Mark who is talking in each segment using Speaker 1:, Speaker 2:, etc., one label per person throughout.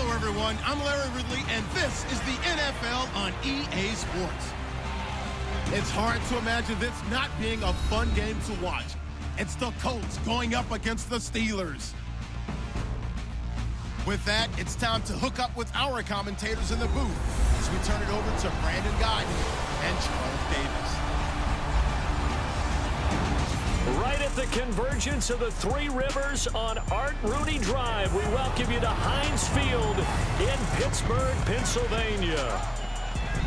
Speaker 1: Hello, everyone. I'm Larry Ridley, and this is the NFL on EA Sports. It's hard to imagine this not being a fun game to watch. It's the Colts going up against the Steelers. With that, it's time to hook up with our commentators in the booth as we turn it over to Brandon Godden and Charles Davis.
Speaker 2: Right at the convergence of the Three Rivers on Art Rooney Drive, we welcome you to Heinz Field in Pittsburgh, Pennsylvania.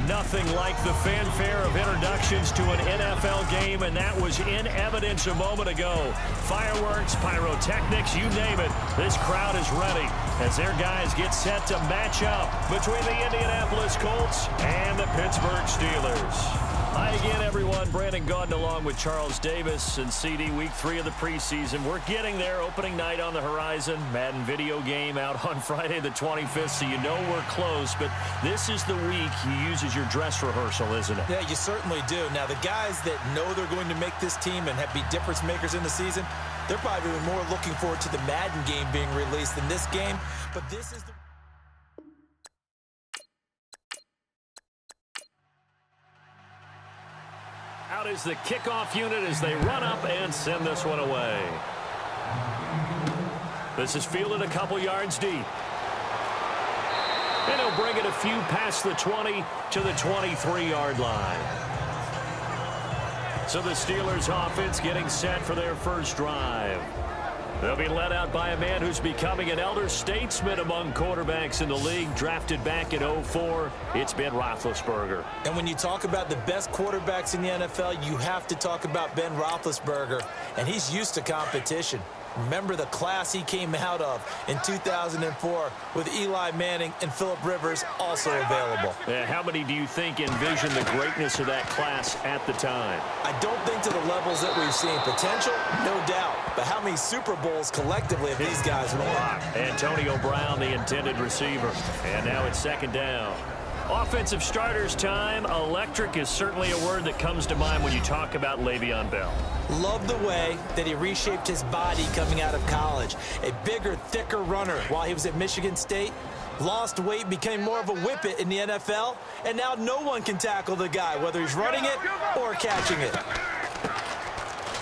Speaker 2: Nothing like the fanfare of introductions to an NFL game, and that was in evidence a moment ago. Fireworks, pyrotechnics, you name it. This crowd is ready as their guys get set to match up between the Indianapolis Colts and the Pittsburgh Steelers. Hi again, everyone. Brandon Gaudin along with Charles Davis and CD. Week 3 of the preseason. We're getting there. Opening night on the horizon. Madden video game out on Friday the 25th, so you know we're close. But this is the week you use as your dress rehearsal, isn't it?
Speaker 3: Yeah, you certainly do. Now, the guys that know they're going to make this team and be difference makers in the season, they're probably more looking forward to the Madden game being released than this game. But this is the...
Speaker 2: Out is the kickoff unit as they run up and send this one away. This is fielded a couple yards deep. And he'll bring it a few past the 20 to the 23-yard line. So the Steelers offense getting set for their first drive. They'll be led out by a man who's becoming an elder statesman among quarterbacks in the league, drafted back in 2004. It's Ben Roethlisberger.
Speaker 3: And when you talk about the best quarterbacks in the NFL, you have to talk about Ben Roethlisberger, and he's used to competition. Remember the class he came out of in 2004 with Eli Manning and Phillip Rivers also available.
Speaker 2: How many do you think envisioned the greatness of that class at the time?
Speaker 3: I don't think to the levels that we've seen. Potential, no doubt. But how many Super Bowls collectively have these guys won?
Speaker 2: Antonio Brown, the intended receiver. And now it's second down. Offensive starters time. Electric is certainly a word that comes to mind when you talk about Le'Veon Bell.
Speaker 3: Love the way that he reshaped his body coming out of college. A bigger, thicker runner while he was at Michigan State. Lost weight, became more of a whippet in the NFL. And now no one can tackle the guy, whether he's running it or catching it.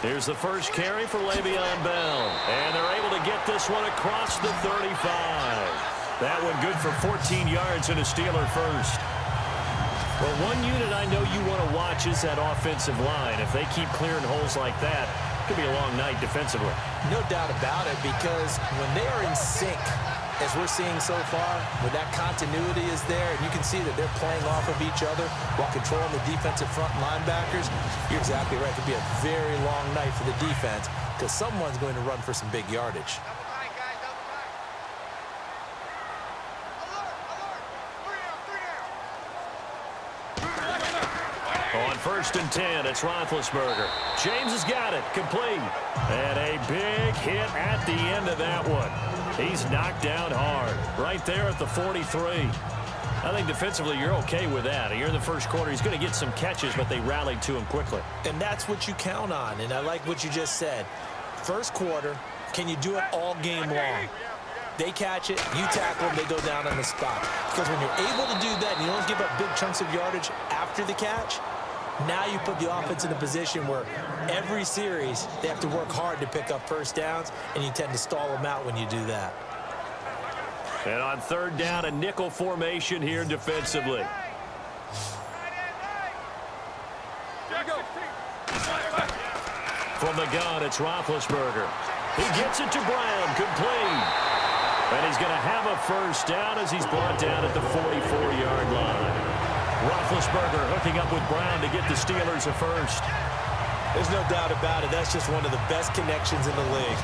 Speaker 2: Here's the first carry for Le'Veon Bell. And they're able to get this one across the 35. That one good for 14 yards and a Steeler first. Well, one unit I know you want to watch is that offensive line. If they keep clearing holes like that, it could be a long night defensively.
Speaker 3: No doubt about it, because when they are in sync, as we're seeing so far, when that continuity is there, and you can see that they're playing off of each other while controlling the defensive front linebackers, you're exactly right. It could be a very long night for the defense because someone's going to run for some big yardage.
Speaker 2: On 1st and 10, it's Roethlisberger. James has got it, complete. And a big hit at the end of that one. He's knocked down hard, right there at the 43. I think defensively you're okay with that. You're in the first quarter. He's going to get some catches, but they rallied to him quickly.
Speaker 3: And that's what you count on, and I like what you just said. First quarter, can you do it all game long? They catch it, you tackle them, they go down on the spot. Because when you're able to do that and you don't give up big chunks of yardage after the catch, now you put the offense in a position where every series they have to work hard to pick up first downs, and you tend to stall them out when you do that.
Speaker 2: And on 3rd down, a nickel formation here defensively. From the gun, it's Roethlisberger. He gets it to Brown, complete. And he's going to have a first down as he's brought down at the 44-yard line. Roethlisberger hooking up with Brown to get the Steelers a first.
Speaker 3: There's no doubt about it. That's just one of the best connections in the league.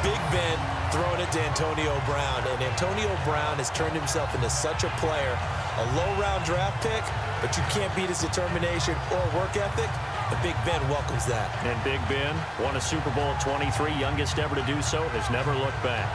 Speaker 3: Big Ben throwing it to Antonio Brown. And Antonio Brown has turned himself into such a player. A low-round draft pick, but you can't beat his determination or work ethic. And Big Ben welcomes that.
Speaker 2: And Big Ben won a Super Bowl at 23, youngest ever to do so, has never looked back.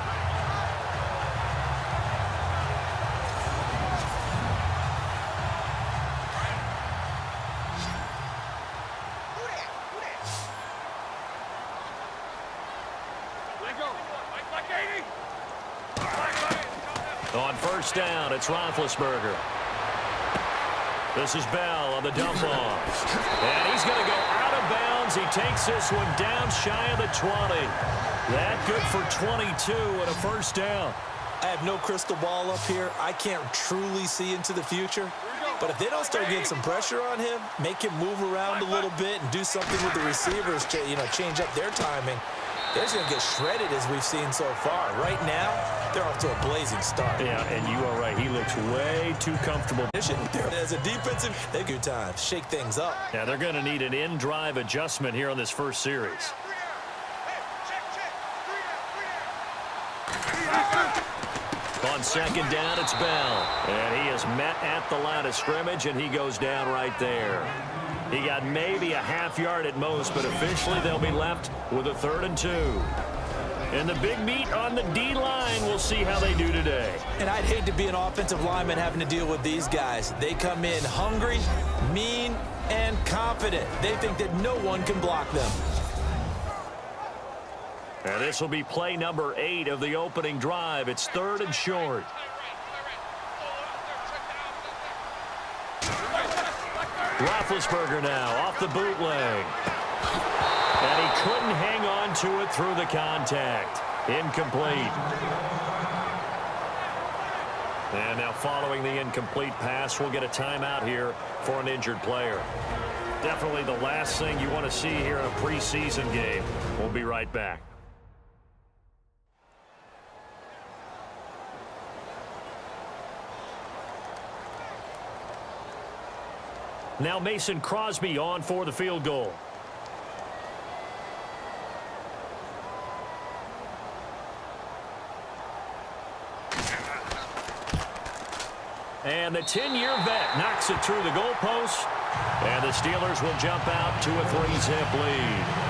Speaker 2: On first down, it's Roethlisberger. This is Bell on the dump off. And he's going to go out of bounds. He takes this one down shy of the 20. That good for 22 and a first down.
Speaker 3: I have no crystal ball up here. I can't truly see into the future. But if they don't start getting some pressure on him, make him move around a little bit and do something with the receivers, change up their timing, they're just going to get shredded as we've seen so far. Right now, they're off to a blazing start.
Speaker 2: Yeah, and you are right. He looks way too comfortable.
Speaker 3: As a defensive, they good time. Shake things up.
Speaker 2: Yeah, they're going to need an in-drive adjustment here on this first series. On second down, it's Bell. And he is met at the line of scrimmage, and he goes down right there. He got maybe a half yard at most, but officially they'll be left with a 3rd and 2. And the big meat on the D-line, we'll see how they do today.
Speaker 3: And I'd hate to be an offensive lineman having to deal with these guys. They come in hungry, mean, and confident. They think that no one can block them.
Speaker 2: And this will be play number 8 of the opening drive. It's 3rd and short. Roethlisberger now off the bootleg. And he couldn't hang on to it through the contact. Incomplete. And now following the incomplete pass, we'll get a timeout here for an injured player. Definitely the last thing you want to see here in a preseason game. We'll be right back. Now Mason Crosby on for the field goal. And the 10-year vet knocks it through the goalpost. And the Steelers will jump out to a 3-zip lead.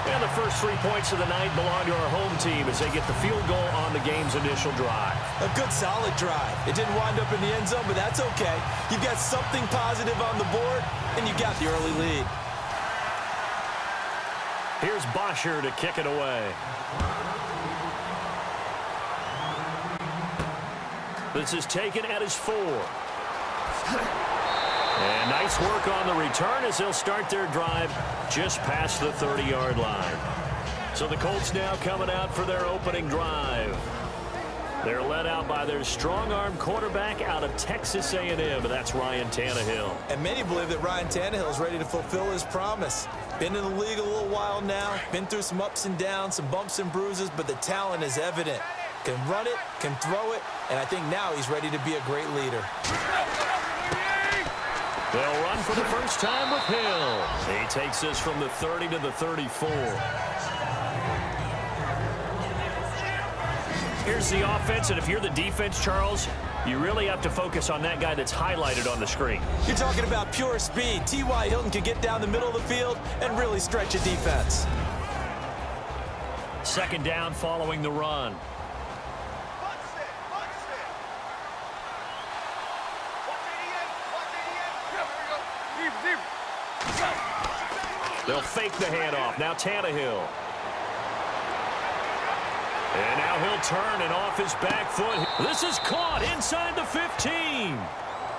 Speaker 2: And the first 3 points of the night belong to our home team as they get the field goal on the game's initial drive.
Speaker 3: A good, solid drive. It didn't wind up in the end zone, but that's okay. You've got something positive on the board, and you got the early lead.
Speaker 2: Here's Bosher to kick it away. This is taken at his 4. And nice work on the return as they'll start their drive just past the 30-yard line. So the Colts now coming out for their opening drive. They're led out by their strong-arm quarterback out of Texas A&M, and that's Ryan Tannehill.
Speaker 3: And many believe that Ryan Tannehill is ready to fulfill his promise. Been in the league a little while now, been through some ups and downs, some bumps and bruises, but the talent is evident. Can run it, can throw it, and I think now he's ready to be a great leader.
Speaker 2: They'll run for the first time with Hill. He takes this from the 30 to the 34. Here's the offense, and if you're the defense, Charles, you really have to focus on that guy that's highlighted on the screen.
Speaker 3: You're talking about pure speed. T.Y. Hilton can get down the middle of the field and really stretch a defense.
Speaker 2: Second down following the run. They'll fake the handoff. Now Tannehill. And now he'll turn and off his back foot. This is caught inside the 15.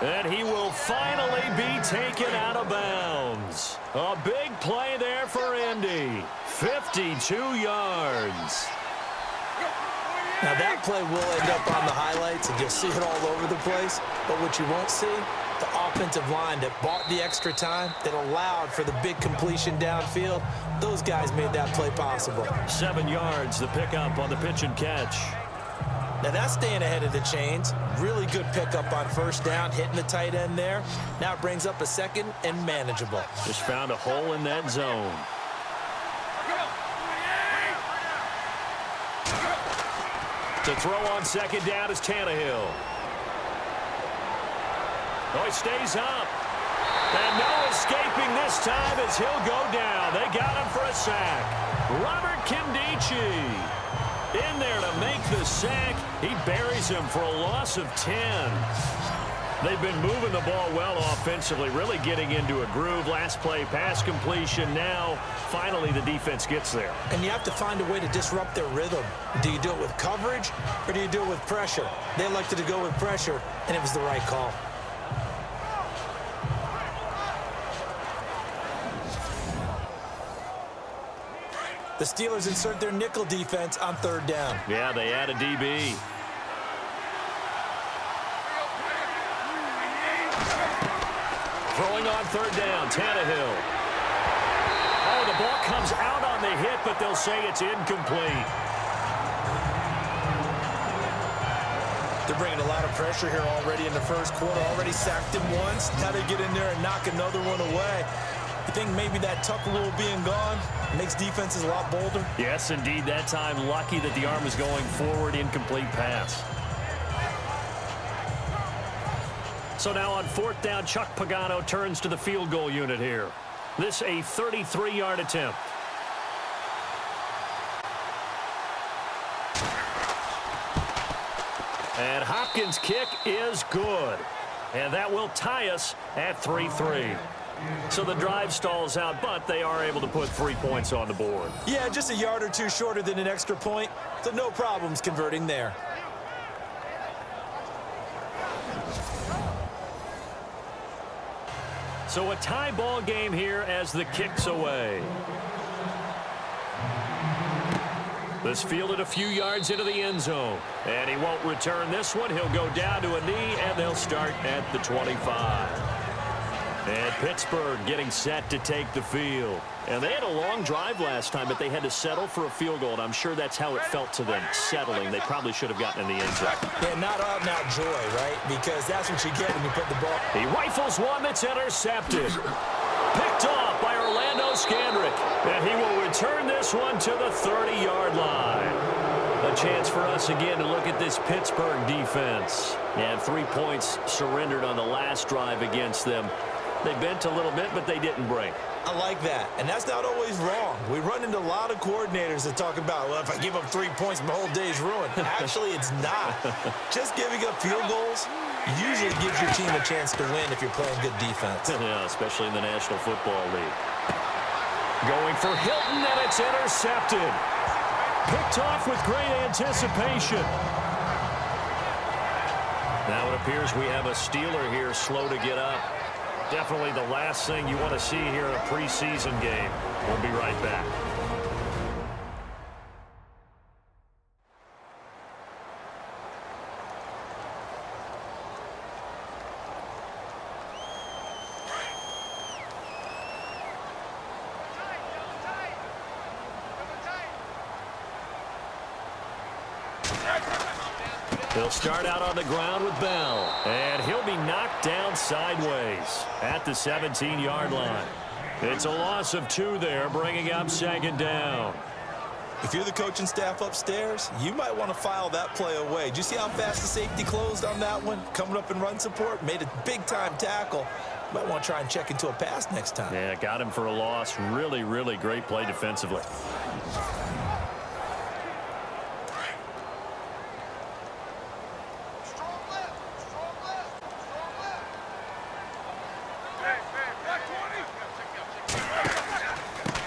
Speaker 2: And he will finally be taken out of bounds. A big play there for Indy. 52 yards.
Speaker 3: Now that play will end up on the highlights, and you'll see it all over the place. But what you won't see, the offensive line that bought the extra time, that allowed for the big completion downfield, those guys made that play possible.
Speaker 2: 7 yards, the pickup on the pitch and catch.
Speaker 3: Now that's staying ahead of the chains. Really good pickup on first down, hitting the tight end there. Now it brings up a second and manageable.
Speaker 2: Just found a hole in that zone. To throw on second down is Tannehill. Oh, he stays up. And no escaping this time as he'll go down. They got him for a sack. Robert Kimdichie in there to make the sack. He buries him for a loss of 10. They've been moving the ball well offensively, really getting into a groove. Last play, pass completion. Now, finally, the defense gets there.
Speaker 3: And you have to find a way to disrupt their rhythm. Do you do it with coverage, or do you do it with pressure? They elected to go with pressure, and it was the right call. The Steelers insert their nickel defense on 3rd down.
Speaker 2: Yeah, they add a DB. Throwing on 3rd down, Tannehill. Oh, the ball comes out on the hit, but they'll say it's incomplete.
Speaker 3: They're bringing a lot of pressure here already in the first quarter. Already sacked him once. Now they get in there and knock another one away. You think maybe that Tucker rule being gone makes defenses a lot bolder?
Speaker 2: Yes, indeed. That time, lucky that the arm is going forward, incomplete pass. So now on 4th down, Chuck Pagano turns to the field goal unit here. This a 33-yard attempt. And Hopkins' kick is good. And that will tie us at 3-3. So the drive stalls out, but they are able to put 3 points on the board.
Speaker 3: Yeah, just a yard or two shorter than an extra point, so no problems converting there.
Speaker 2: So a tie ball game here as the kick's away. This fielded a few yards into the end zone. And he won't return this one. He'll go down to a knee, and they'll start at the 25. And Pittsburgh getting set to take the field. And they had a long drive last time, but they had to settle for a field goal. And I'm sure that's how it felt to them, settling. They probably should have gotten in the end zone.
Speaker 3: Yeah, not out and out joy, right? Because that's what you get when you put the ball.
Speaker 2: He rifles one that's intercepted. Picked off by Orlando Scandrick. And he will return this one to the 30-yard line. A chance for us again to look at this Pittsburgh defense. And 3 points surrendered on the last drive against them. They bent a little bit, but they didn't break.
Speaker 3: I like that, and that's not always wrong. We run into a lot of coordinators that talk about, well, if I give up 3 points, my whole day's ruined. Actually, it's not. Just giving up field goals usually gives your team a chance to win if you're playing good defense.
Speaker 2: Yeah, especially in the National Football League. Going for Hilton, and it's intercepted. Picked off with great anticipation. Now it appears we have a Steeler here slow to get up. Definitely the last thing you want to see here in a preseason game. We'll be right back. He'll start out on the ground with Bell, and he'll be knocked down sideways at the 17-yard line. It's a loss of 2 there, bringing up 2nd down.
Speaker 3: If you're the coaching staff upstairs, you might want to file that play away. Did you see how fast the safety closed on that one? Coming up in run support, made a big-time tackle. Might want to try and check into a pass next time.
Speaker 2: Yeah, got him for a loss. Really, really great play defensively.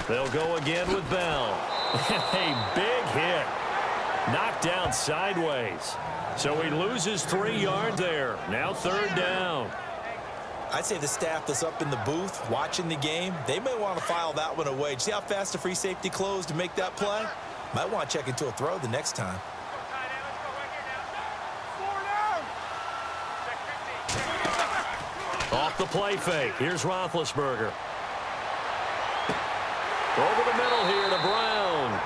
Speaker 2: They'll go again with Bell. A big hit. Knocked down sideways. So he loses 3 yards there. Now 3rd down.
Speaker 3: I'd say the staff that's up in the booth watching the game, they may want to file that one away. See how fast the free safety closed to make that play? Might want to check into a throw the next time.
Speaker 2: Off the play fake. Here's Roethlisberger. Over the middle here to Brown.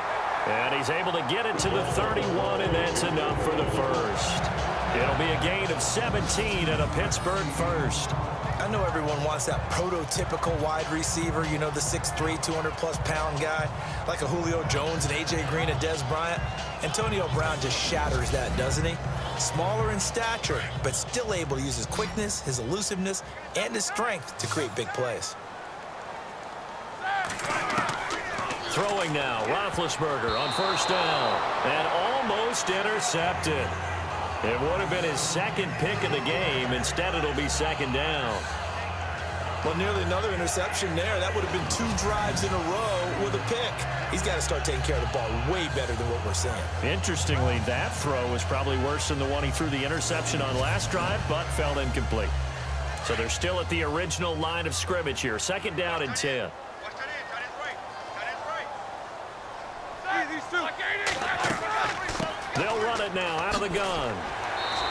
Speaker 2: And he's able to get it to the 31, and that's enough for the first. It'll be a gain of 17 and a Pittsburgh first.
Speaker 3: I know everyone wants that prototypical wide receiver, you know, the 6'3", 200-plus pound guy, like a Julio Jones and A.J. Green and Dez Bryant. Antonio Brown just shatters that, doesn't he? Smaller in stature, but still able to use his quickness, his elusiveness, and his strength to create big plays.
Speaker 2: Throwing now, Roethlisberger on 1st down, and almost intercepted. It would have been his second pick of the game. Instead, it'll be second down.
Speaker 3: Well, nearly another interception there. That would have been 2 drives in a row with a pick. He's got to start taking care of the ball way better than what we're seeing.
Speaker 2: Interestingly, that throw was probably worse than the one he threw the interception on last drive, but fell incomplete. So they're still at the original line of scrimmage here. Second down and 10. They'll run it now out of the gun.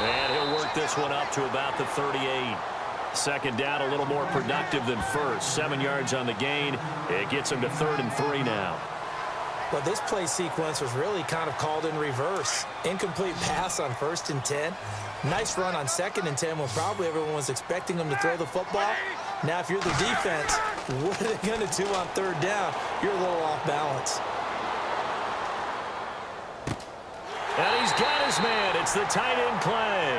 Speaker 2: And he'll work this one up to about the 38. Second down, a little more productive than first. 7 yards on the gain. It gets him to 3rd and 3 now.
Speaker 3: Well, this play sequence was really kind of called in reverse. Incomplete pass on 1st and 10. Nice run on 2nd and 10 when probably everyone was expecting him to throw the football. Now, if you're the defense, what are they going to do on 3rd down? You're a little off balance.
Speaker 2: And he's got his man. It's the tight end Clay.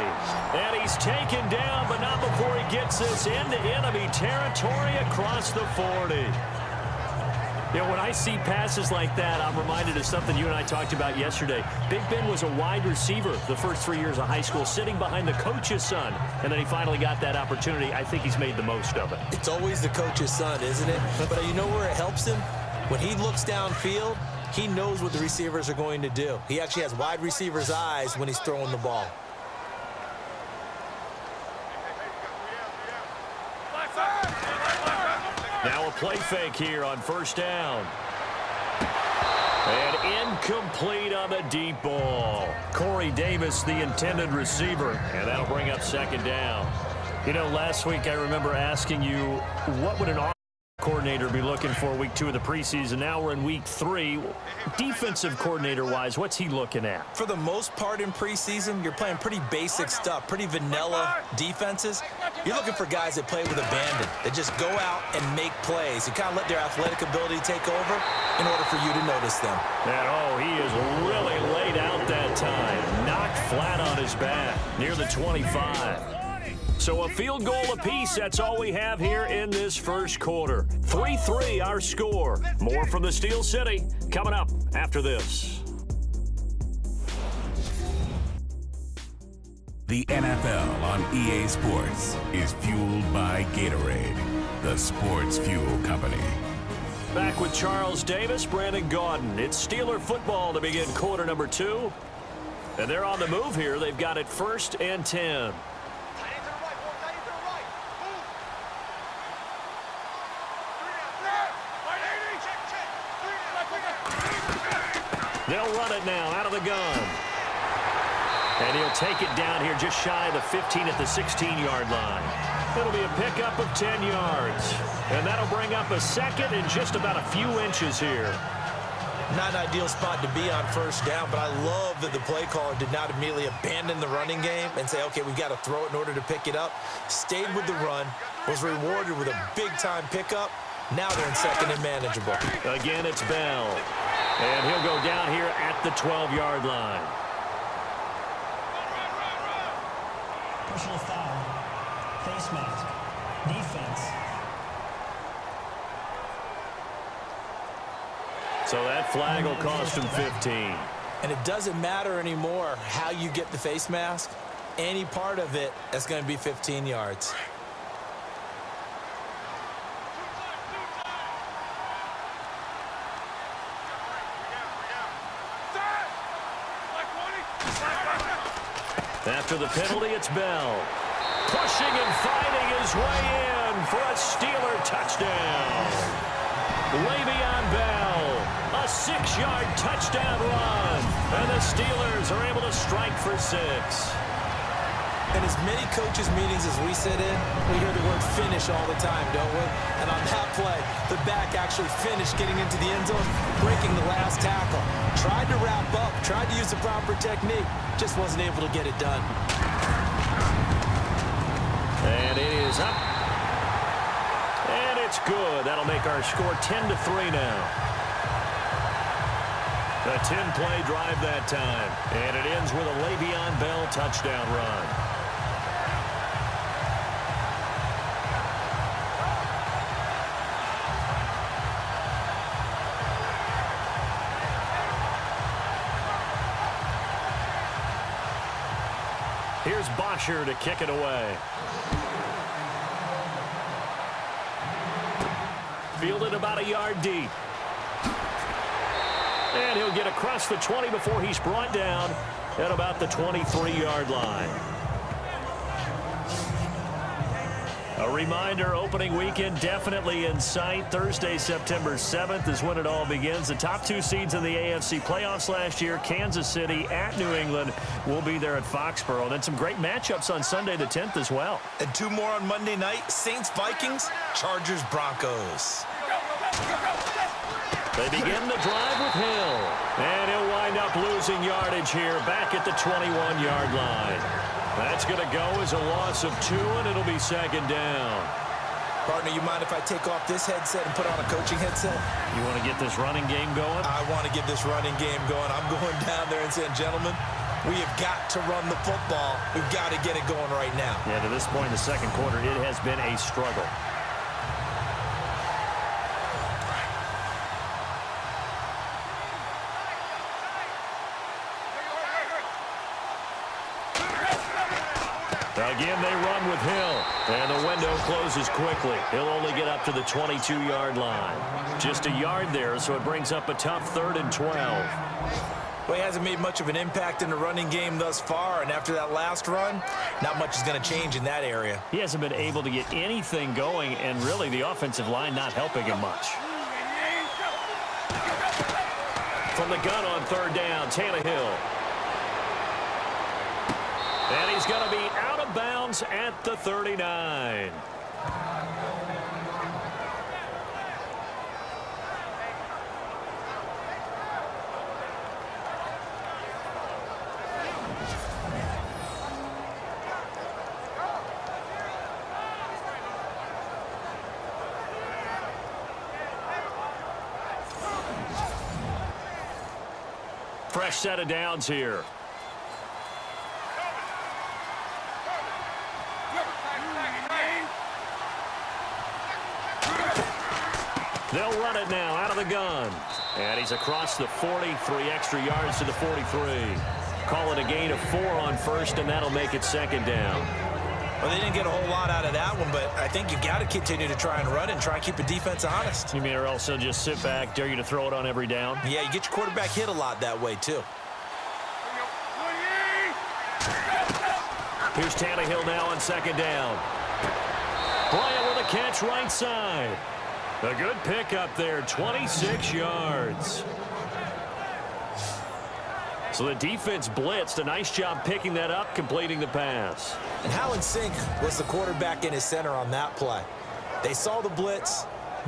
Speaker 2: And he's taken down, but not before he gets this into enemy territory across the 40. You know, when I see passes like that, I'm reminded of something you and I talked about yesterday. Big Ben was a wide receiver the first 3 years of high school, sitting behind the coach's son. And then he finally got that opportunity. I think he's made the most of it.
Speaker 3: It's always the coach's son, isn't it? But you know where it helps him? When he looks downfield, he knows what the receivers are going to do. He actually has wide receivers' eyes when he's throwing the ball.
Speaker 2: Now a play fake here on 1st down. And incomplete on the deep ball. Corey Davis, the intended receiver. And that'll bring up 2nd down. You know, last week I remember asking you, what would an coordinator be looking for week 2 of the preseason? Now we're in week 3. Defensive coordinator-wise, what's he looking at?
Speaker 3: For the most part in preseason, you're playing pretty basic stuff, pretty vanilla defenses. You're looking for guys that play with abandon, that just go out and make plays. You kind of let their athletic ability take over in order for you to notice them.
Speaker 2: And, he is really laid out that time. Knocked flat on his back near the 25. So a field goal apiece, that's all we have here in this first quarter. 3-3 our score. More from the Steel City coming up after this.
Speaker 4: The NFL on EA Sports is fueled by Gatorade, the sports fuel company.
Speaker 2: Back with Charles Davis, Brandon Gaudin. It's Steeler football to begin quarter number 2. And they're on the move here. They've got it 1st and 10. They'll run it now out of the gun. And he'll take it down here just shy of the 15 at the 16-yard line. It'll be a pickup of 10 yards. And that'll bring up a 2nd and just about a few inches here.
Speaker 3: Not an ideal spot to be on 1st down, but I love that the play caller did not immediately abandon the running game and say, okay, we've got to throw it in order to pick it up. Stayed with the run, was rewarded with a big-time pickup. Now they're in 2nd and manageable.
Speaker 2: Again, it's Bell. And he'll go down here at the 12-yard line.
Speaker 5: Personal foul, face mask, defense.
Speaker 2: So that flag will cost him 15.
Speaker 3: And it doesn't matter anymore how you get the face mask. Any part of it, that's going to be 15 yards.
Speaker 2: After the penalty, it's Bell. Pushing and fighting his way in for a Steeler touchdown. Le'Veon Bell, a 6-yard touchdown run. And the Steelers are able to strike for 6.
Speaker 3: In as many coaches' meetings as we sit in, we hear the word finish all the time, don't we? And on that play, the back actually finished getting into the end zone, breaking the last tackle. Tried to wrap up, tried to use the proper technique, just wasn't able to get it done.
Speaker 2: And it is up. And it's good. That'll make our score 10-3 now. A 10-play drive that time. And it ends with a Le'Veon Bell touchdown run. Here's Bosher to kick it away. Fielded about a yard deep. And he'll get across the 20 before he's brought down at about the 23-yard line. A reminder, opening weekend definitely in sight. Thursday, September 7th is when it all begins. The top two seeds in the AFC playoffs last year, Kansas City at New England, will be there at Foxborough. And then some great matchups on Sunday the 10th as well.
Speaker 3: And two more on Monday night, Saints-Vikings, Chargers-Broncos.
Speaker 2: They begin the drive with Hill. And he'll wind up losing yardage here back at the 21-yard line. That's going to go as a loss of 2, and it'll be second down.
Speaker 3: Partner, you mind if I take off this headset and put on a coaching headset?
Speaker 2: You want to get this running game going?
Speaker 3: I want to get this running game going. I'm going down there and saying, gentlemen, we have got to run the football. We've got to get it going right now.
Speaker 2: Yeah, to this point in the second quarter, it has been a struggle. Again, they run with Hill, and the window closes quickly. He'll only get up to the 22-yard line. Just a yard there, so it brings up a tough 3rd and 12.
Speaker 3: Well, he hasn't made much of an impact in the running game thus far, and after that last run, not much is going to change in that area.
Speaker 2: He hasn't been able to get anything going, and really the offensive line not helping him much. From the gun on 3rd down, Tannehill. And he's going to be out of bounds at the 39. Fresh set of downs here. They'll run it now out of the gun. And he's across the 40, 3 extra yards to the 43. Call it a gain of 4 on 1st, and that'll make it 2nd down.
Speaker 3: Well, they didn't get a whole lot out of that one, but I think you got to continue to try and run and try and keep the defense honest.
Speaker 2: You mean or else they'll just sit back, dare you to throw it on every down?
Speaker 3: Yeah, you get your quarterback hit a lot that way, too.
Speaker 2: Here's Tannehill now on 2nd down. Bryant with a catch right side. A good pickup there, 26 yards. So the defense blitzed. A nice job picking that up, completing the pass.
Speaker 3: And how in sync was the quarterback and his center on that play? They saw the blitz,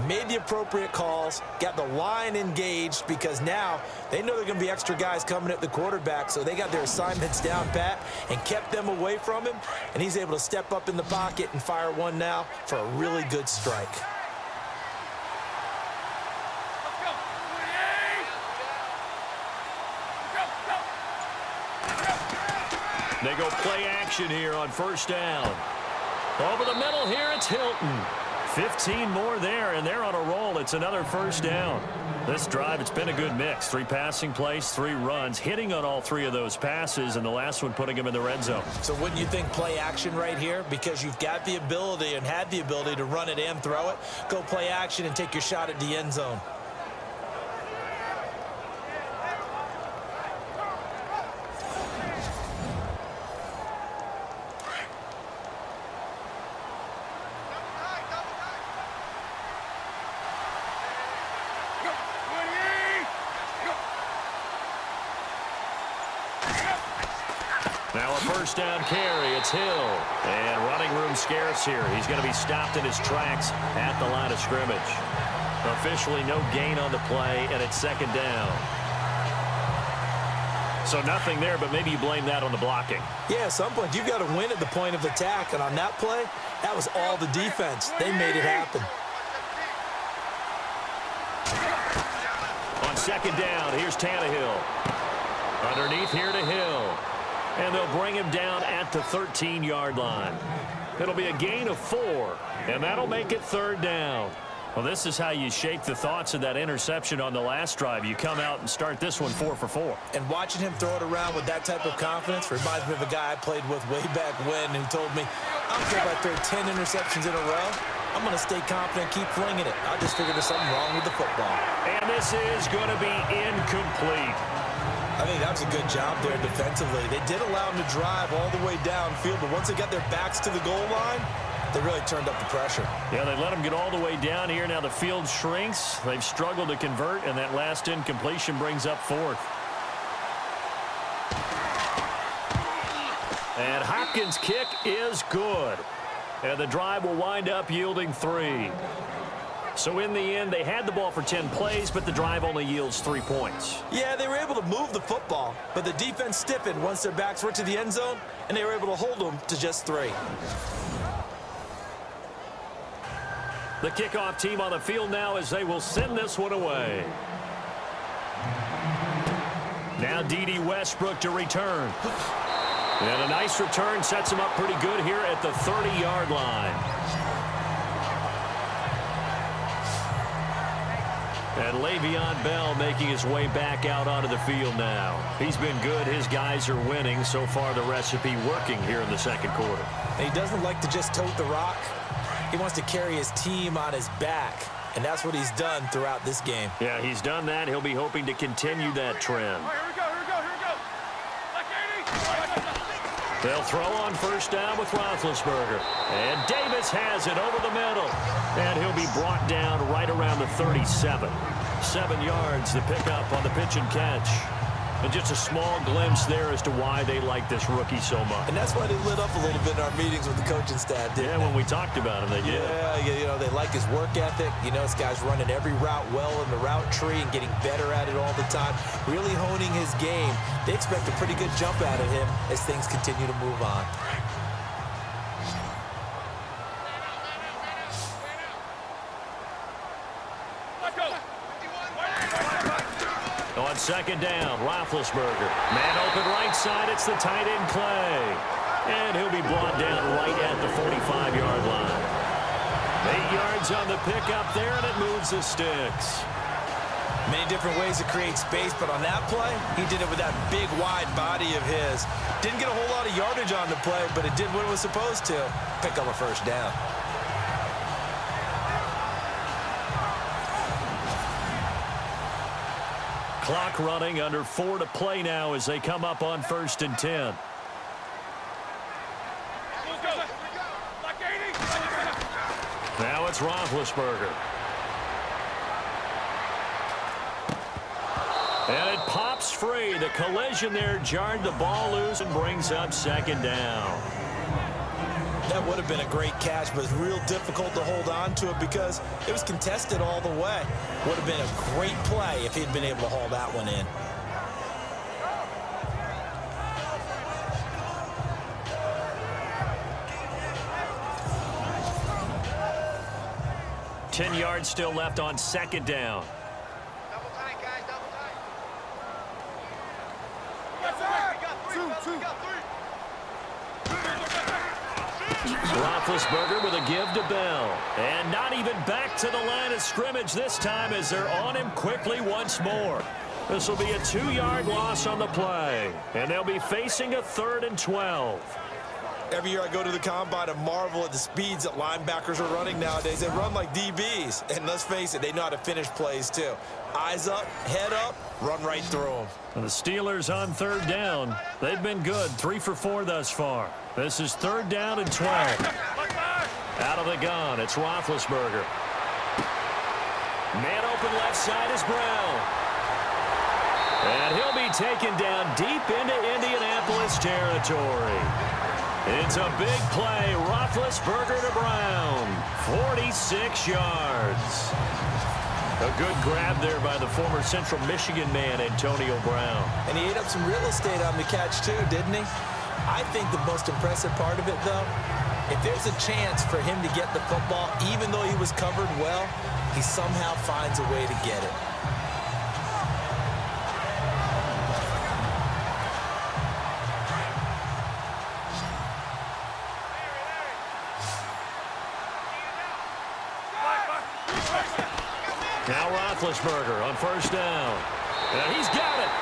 Speaker 3: made the appropriate calls, got the line engaged because now they know they're going to be extra guys coming at the quarterback, so they got their assignments down pat and kept them away from him, and he's able to step up in the pocket and fire one now for a really good strike.
Speaker 2: They go play action here on 1st down. Over the middle here, it's Hilton. 15 more there, and they're on a roll. It's another 1st down. This drive, it's been a good mix. 3 passing plays, 3 runs, hitting on all 3 of those passes, and the last one putting him in the red zone.
Speaker 3: So wouldn't you think play action right here? Because you've got the ability and had the ability to run it and throw it. Go play action and take your shot at the end zone.
Speaker 2: Now a 1st down carry. It's Hill. And running room scarce here. He's going to be stopped in his tracks at the line of scrimmage. Officially no gain on the play, and it's 2nd down. So nothing there, but maybe you blame that on the blocking.
Speaker 3: Yeah, at some point, you've got to win at the point of attack. And on that play, that was all the defense. They made it happen.
Speaker 2: On 2nd down, here's Tannehill. Underneath here to Hill. And they'll bring him down at the 13-yard line. It'll be a gain of 4, and that'll make it 3rd down. Well, this is how you shake the thoughts of that interception on the last drive. You come out and start this one 4 for 4.
Speaker 3: And watching him throw it around with that type of confidence reminds me of a guy I played with way back when who told me, I don't care if I throw 10 interceptions in a row. I'm going to stay confident, keep flinging it. I just figured there's something wrong with the football.
Speaker 2: And this is going to be incomplete.
Speaker 3: I think that was a good job there defensively. They did allow him to drive all the way downfield, but once they got their backs to the goal line, they really turned up the pressure.
Speaker 2: Yeah, they let him get all the way down here. Now the field shrinks. They've struggled to convert, and that last incompletion brings up 4th. And Hopkins' kick is good. And the drive will wind up yielding 3. So in the end, they had the ball for 10 plays, but the drive only yields 3 points.
Speaker 3: Yeah, they were able to move the football, but the defense stiffened once their backs were to the end zone, and they were able to hold them to just 3.
Speaker 2: The kickoff team on the field now as they will send this one away. Now D.D. Westbrook to return. And a nice return sets him up pretty good here at the 30-yard line. And Le'Veon Bell making his way back out onto the field now. He's been good. His guys are winning. So far, the recipe working here in the second quarter.
Speaker 3: He doesn't like to just tote the rock. He wants to carry his team on his back, and that's what he's done throughout this game.
Speaker 2: Yeah, he's done that. He'll be hoping to continue that trend. They'll throw on first down with Roethlisberger. And Davis has it over the middle. And he'll be brought down right around the 37. 7 yards to pick up on the pitch and catch. And just a small glimpse there as to why they like this rookie so much.
Speaker 3: And that's why they lit up a little bit in our meetings with the coaching staff, didn't they?
Speaker 2: When we talked about him, they did.
Speaker 3: Yeah, you know, they like his work ethic. You know, this guy's running every route well in the route tree and getting better at it all the time, really honing his game. They expect a pretty good jump out of him as things continue to move on.
Speaker 2: On second down, Roethlisberger. Man open right side, it's the tight end Clay. And he'll be brought down right at the 45-yard line. 8 yards on the pickup there, and it moves the sticks.
Speaker 3: Many different ways to create space, but on that play, he did it with that big, wide body of his. Didn't get a whole lot of yardage on the play, but it did what it was supposed to. Pick up a first down.
Speaker 2: Clock running, under 4 to play now as they come up on 1st and 10. Now it's Roethlisberger. And it pops free. The collision there jarred the ball loose and brings up second down.
Speaker 3: That would have been a great catch, but it's real difficult to hold on to it because it was contested all the way. Would have been a great play if he'd been able to haul that one in.
Speaker 2: Ten yards still left on second down.
Speaker 6: Double tight, guys, double tight.
Speaker 2: Roethlisberger with a give to Bell. And not even back to the line of scrimmage this time as they're on him quickly once more. This will be a 2-yard loss on the play. And they'll be facing a 3rd and 12.
Speaker 3: Every year I go to the combine and marvel at the speeds that linebackers are running nowadays. They run like DBs. And let's face it, they know how to finish plays too. Eyes up, head up, run right through them.
Speaker 2: And the Steelers on 3rd down. They've been good, 3 for 4 thus far. This is 3rd down and 12. Out of the gun, it's Roethlisberger. Man open left side is Brown. And he'll be taken down deep into Indianapolis territory. It's a big play. Roethlisberger to Brown. 46 yards. A good grab there by the former Central Michigan man, Antonio Brown.
Speaker 3: And he ate up some real estate on the catch too, didn't he? I think the most impressive part of it, though, if there's a chance for him to get the football, even though he was covered well, he somehow finds a way to get it.
Speaker 2: Now Roethlisberger on first down. And he's got it.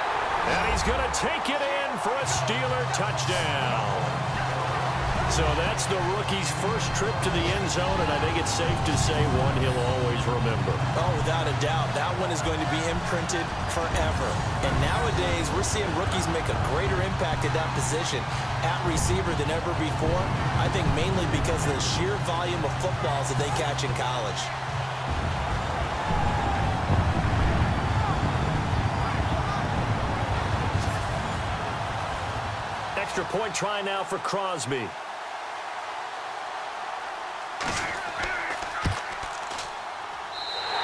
Speaker 2: And he's going to take it in for a Steeler touchdown. So that's the rookie's first trip to the end zone, and I think it's safe to say one he'll always remember.
Speaker 3: Oh, without a doubt. That one is going to be imprinted forever. And nowadays, we're seeing rookies make a greater impact at that position at receiver than ever before. I think mainly because of the sheer volume of footballs that they catch in college.
Speaker 2: Extra point try now for Crosby.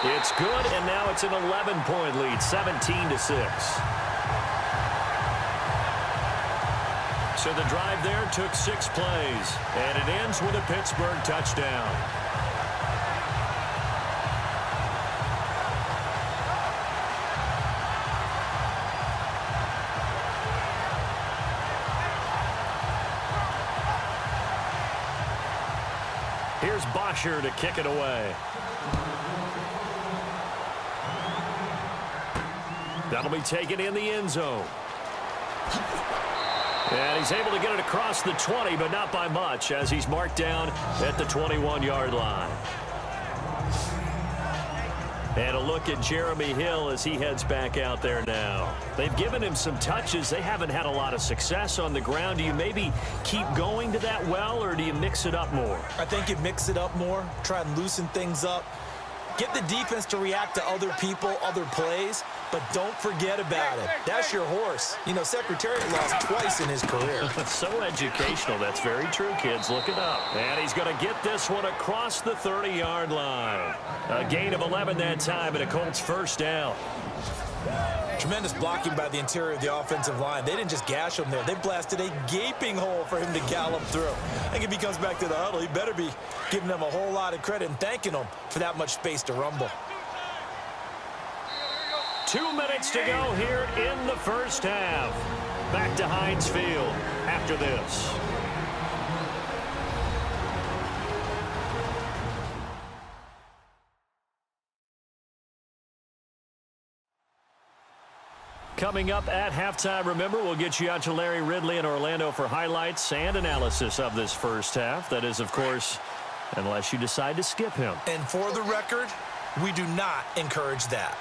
Speaker 2: It's good, and now it's an 11-point lead, 17-6. So the drive there took 6 plays, and it ends with a Pittsburgh touchdown. Here's Bosher to kick it away. That'll be taken in the end zone. And he's able to get it across the 20, but not by much, as he's marked down at the 21-yard line. And a look at Jeremy Hill as he heads back out there now. They've given him some touches. They haven't had a lot of success on the ground. Do you maybe keep going to that well, or do you mix it up more?
Speaker 3: I think you mix it up more, try and loosen things up. Get the defense to react to other people, other plays, but don't forget about it. That's your horse. You know, Secretariat lost twice in his career.
Speaker 2: So educational. That's very true, kids. Look it up. And he's going to get this one across the 30-yard line. A gain of 11 that time, and a Colts first down.
Speaker 3: Tremendous blocking by the interior of the offensive line. They didn't just gash him there. They blasted a gaping hole for him to gallop through. I think if he comes back to the huddle, he better be giving them a whole lot of credit and thanking them for that much space to rumble.
Speaker 2: 2 minutes to go here in the first half. Back to Heinz Field after this. Coming up at halftime, remember, we'll get you out to Larry Ridley in Orlando for highlights and analysis of this first half. That is, of course, unless you decide to skip him.
Speaker 3: And for the record, we do not encourage that.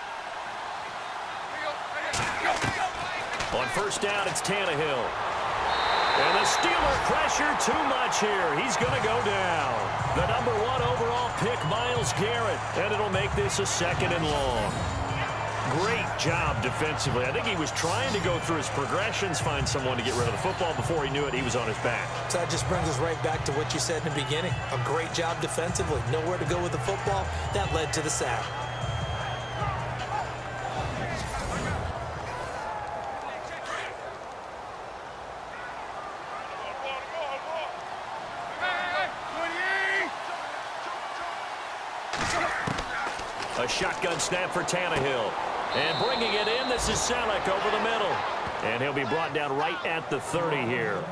Speaker 2: On first down, it's Tannehill. And the Steeler pressure too much here. He's going to go down. The number 1 overall pick, Myles Garrett. And it'll make this a 2nd and long. Great job defensively. I think he was trying to go through his progressions, find someone to get rid of the football. Before he knew it, he was on his back.
Speaker 3: So that just brings us right back to what you said in the beginning. A great job defensively. Nowhere to go with the football. That led to the sack.
Speaker 2: A shotgun snap for Tannehill. And bringing it in, this is Selleck over the middle. And he'll be brought down right at the 30 here.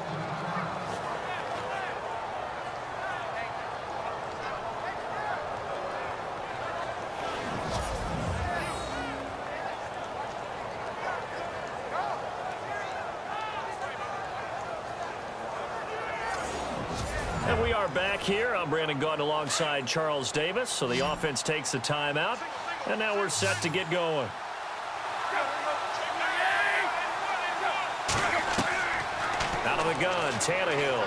Speaker 2: And we are back here. I'm Brandon Gaudin alongside Charles Davis. So the offense takes the timeout. And now we're set to get going. Out of the gun, Tannehill.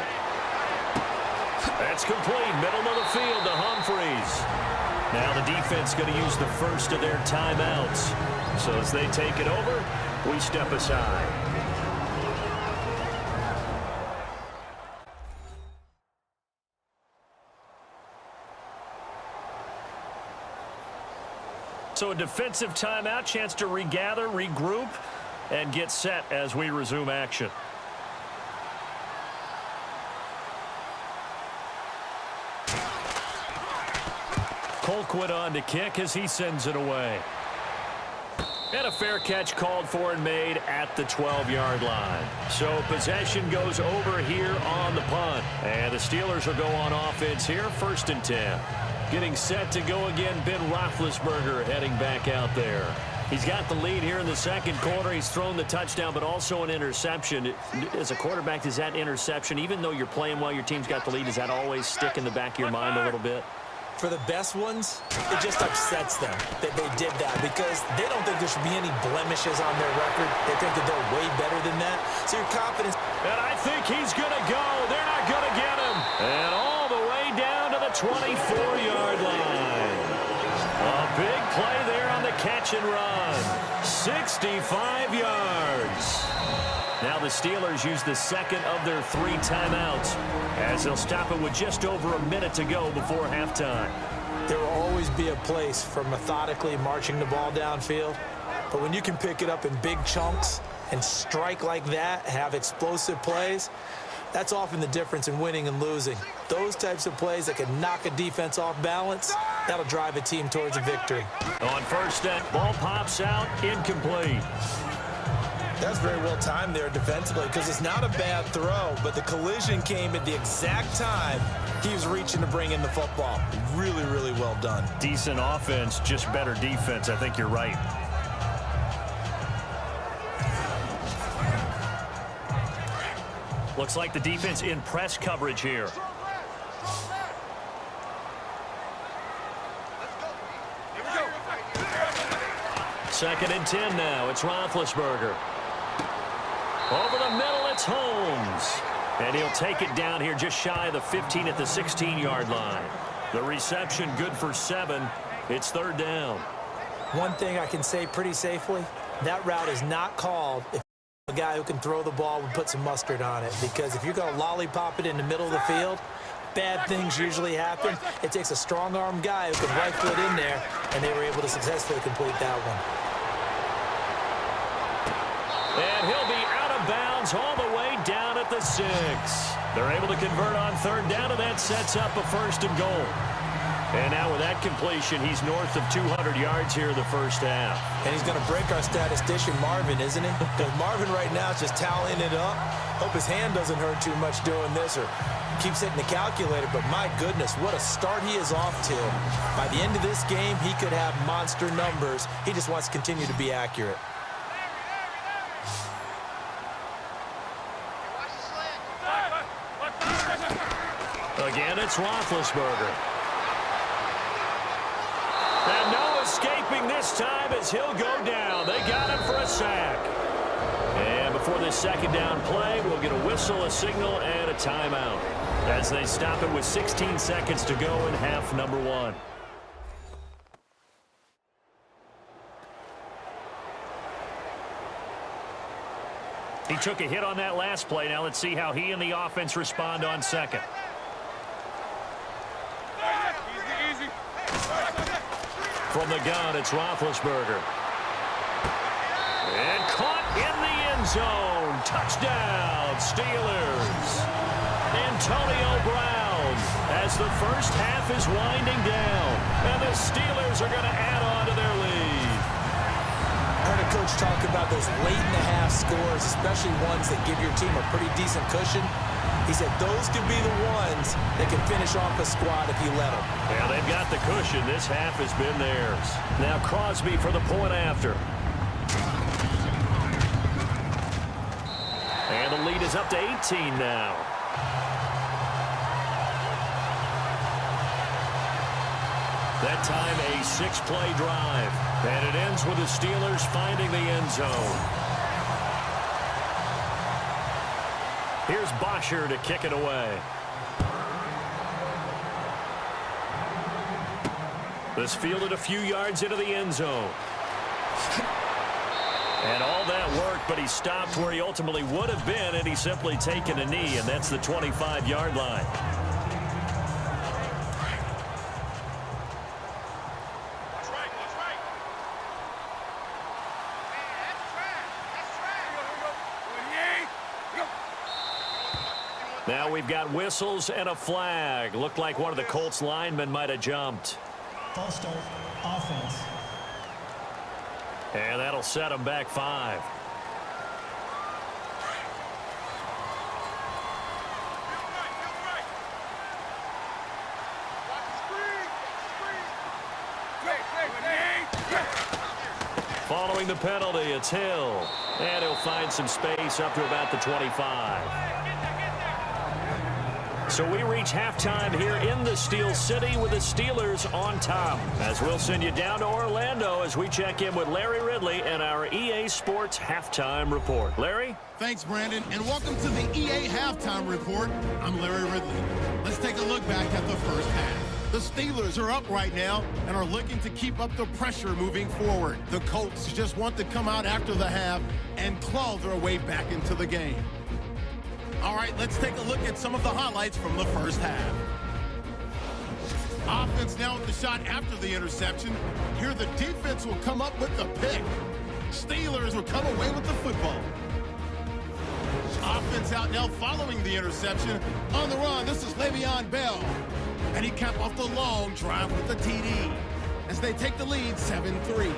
Speaker 2: That's complete. Middle of the field to Humphreys. Now the defense going to use the first of their timeouts. So as they take it over, we step aside. So a defensive timeout, chance to regather, regroup, and get set as we resume action. Colquitt on to kick as he sends it away. And a fair catch called for and made at the 12-yard line. So possession goes over here on the punt. And the Steelers will go on offense here, 1st and 10. Getting set to go again, Ben Roethlisberger heading back out there. He's got the lead here in the second quarter. He's thrown the touchdown, but also an interception. As a quarterback, does that interception, even though you're playing while your team's got the lead, does that always stick in the back of your mind a little bit?
Speaker 3: For the best ones, it just upsets them that they did that because they don't think there should be any blemishes on their record. They think that they're way better than that. So your confidence.
Speaker 2: And I think he's going to go. They're not going to get him. And all the way down to the 24-yard line. A big play there on the catch and run. 65 yards. Now the Steelers use the second of their 3 timeouts as they'll stop it with just over a minute to go before halftime.
Speaker 3: There will always be a place for methodically marching the ball downfield. But when you can pick it up in big chunks and strike like that, have explosive plays, that's often the difference in winning and losing. Those types of plays that can knock a defense off balance, that'll drive a team towards a victory.
Speaker 2: On 1st down, ball pops out, incomplete.
Speaker 3: That's very well timed there defensively because it's not a bad throw, but the collision came at the exact time he was reaching to bring in the football. Really, really well done.
Speaker 2: Decent offense, just better defense. I think you're right. Looks like the defense in press coverage here. Second and 10 now. It's Roethlisberger. Over the middle, it's Holmes. And he'll take it down here just shy of the 15 at the 16-yard line. The reception good for 7. It's 3rd down.
Speaker 3: One thing I can say pretty safely, that route is not called if a guy who can throw the ball would put some mustard on it. Because if you're going to lollipop it in the middle of the field, bad things usually happen. It takes a strong-armed guy who can rifle it in there, and they were able to successfully complete that one.
Speaker 2: And he'll be out of bounds all the way down at the 6. They're able to convert on 3rd down, and that sets up a 1st and goal. And now with that completion, he's north of 200 yards here in the first half.
Speaker 3: And he's going to break our statistician Marvin, isn't he? Because Marvin right now is just tallying it up. Hope his hand doesn't hurt too much doing this or keeps hitting the calculator. But my goodness, what a start he is off to. By the end of this game, he could have monster numbers. He just wants to continue to be accurate.
Speaker 2: Again, it's Roethlisberger. And no escaping this time as he'll go down. They got him for a sack. And before this 2nd down play, we'll get a whistle, a signal, and a timeout as they stop it with 16 seconds to go in half number 1. He took a hit on that last play. Now let's see how he and the offense respond on 2nd. From the gun, it's Roethlisberger. And caught in the end zone. Touchdown, Steelers. Antonio Brown as the first half is winding down. And the Steelers are going to add on to their lead.
Speaker 3: I heard a coach talk about those late-in-the-half scores, especially ones that give your team a pretty decent cushion. He said those could be the ones that can finish off a squad if you let them.
Speaker 2: Yeah, they've got the cushion. This half has been theirs. Now Crosby for the point after. And the lead is up to 18 now. That time a 6-play drive. And it ends with the Steelers finding the end zone. Here's Bosher to kick it away. This fielded a few yards into the end zone. And all that work, but he stopped where he ultimately would have been had he simply taken a knee, and that's the 25-yard line. Now we've got whistles and a flag. Looked like one of the Colts linemen might have jumped.
Speaker 5: False start, offense.
Speaker 2: And that'll set them back 5. Following the penalty, it's Hill. And he'll find some space up to about the 25. So we reach halftime here in the Steel City with the Steelers on top. As we'll send you down to Orlando as we check in with Larry Ridley and our EA Sports Halftime Report. Larry?
Speaker 1: Thanks, Brandon, and welcome to the EA Halftime Report. I'm Larry Ridley. Let's take a look back at the first half. The Steelers are up right now and are looking to keep up the pressure moving forward. The Colts just want to come out after the half and claw their way back into the game. All right, let's take a look at some of the highlights from the first half. Offense now with the shot after the interception. Here the defense will come up with the pick. Steelers will come away with the football. Offense out now following the interception. On the run, this is Le'Veon Bell. And he capped off the long drive with the TD as they take the lead 7-3.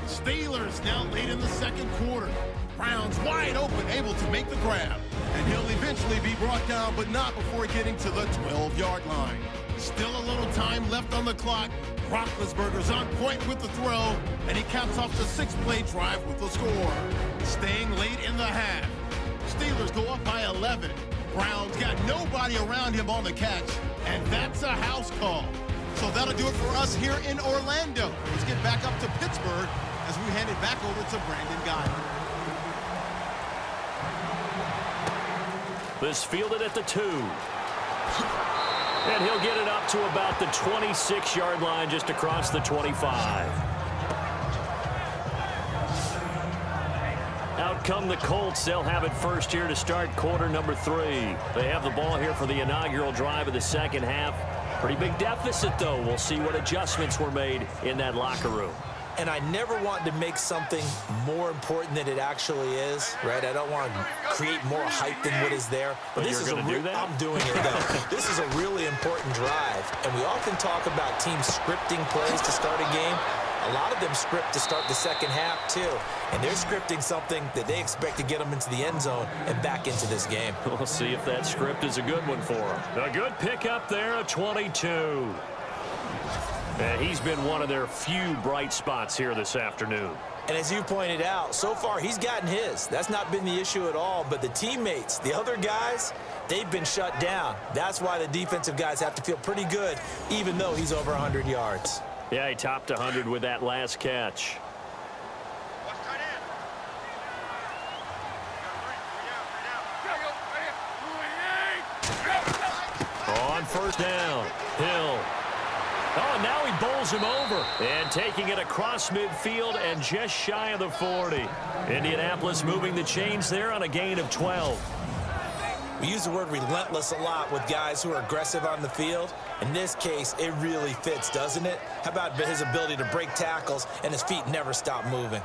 Speaker 1: Steelers now late in the second quarter. Browns wide open, able to make the grab. And he'll eventually be brought down, but not before getting to the 12-yard line. Still a little time left on the clock. Roethlisberger's on point with the throw, and he caps off the 6-play drive with the score. Staying late in the half. Steelers go up by 11. Browns got nobody around him on the catch, and that's a house call. So that'll do it for us here in Orlando. Let's get back up to Pittsburgh as we hand it back over to Brandon Guy.
Speaker 2: This fielded at the 2. And he'll get it up to about the 26-yard line just across the 25. Out come the Colts. They'll have it first here to start quarter number 3. They have the ball here for the inaugural drive of the second half. Pretty big deficit, though. We'll see what adjustments were made in that locker room.
Speaker 3: And I never want to make something more important than it actually is, right? I don't want to create more hype than what is there. But this is
Speaker 2: going to do that?
Speaker 3: I'm doing it, though. This is a really important drive. And we often talk about teams scripting plays to start a game. A lot of them script to start the second half, too. And they're scripting something that they expect to get them into the end zone and back into this game.
Speaker 2: We'll see if that script is a good one for them. A good pickup there, a 22. And he's been one of their few bright spots here this afternoon.
Speaker 3: And as you pointed out, so far he's gotten his. That's not been the issue at all. But the teammates, the other guys, they've been shut down. That's why the defensive guys have to feel pretty good, even though he's over 100 yards.
Speaker 2: Yeah, he topped 100 with that last catch. On first down, Hill. Oh, now he bowls him over. And taking it across midfield and just shy of the 40. Indianapolis moving the chains there on a gain of 12.
Speaker 3: We use the word relentless a lot with guys who are aggressive on the field. In this case, it really fits, doesn't it? How about his ability to break tackles and his feet never stop moving?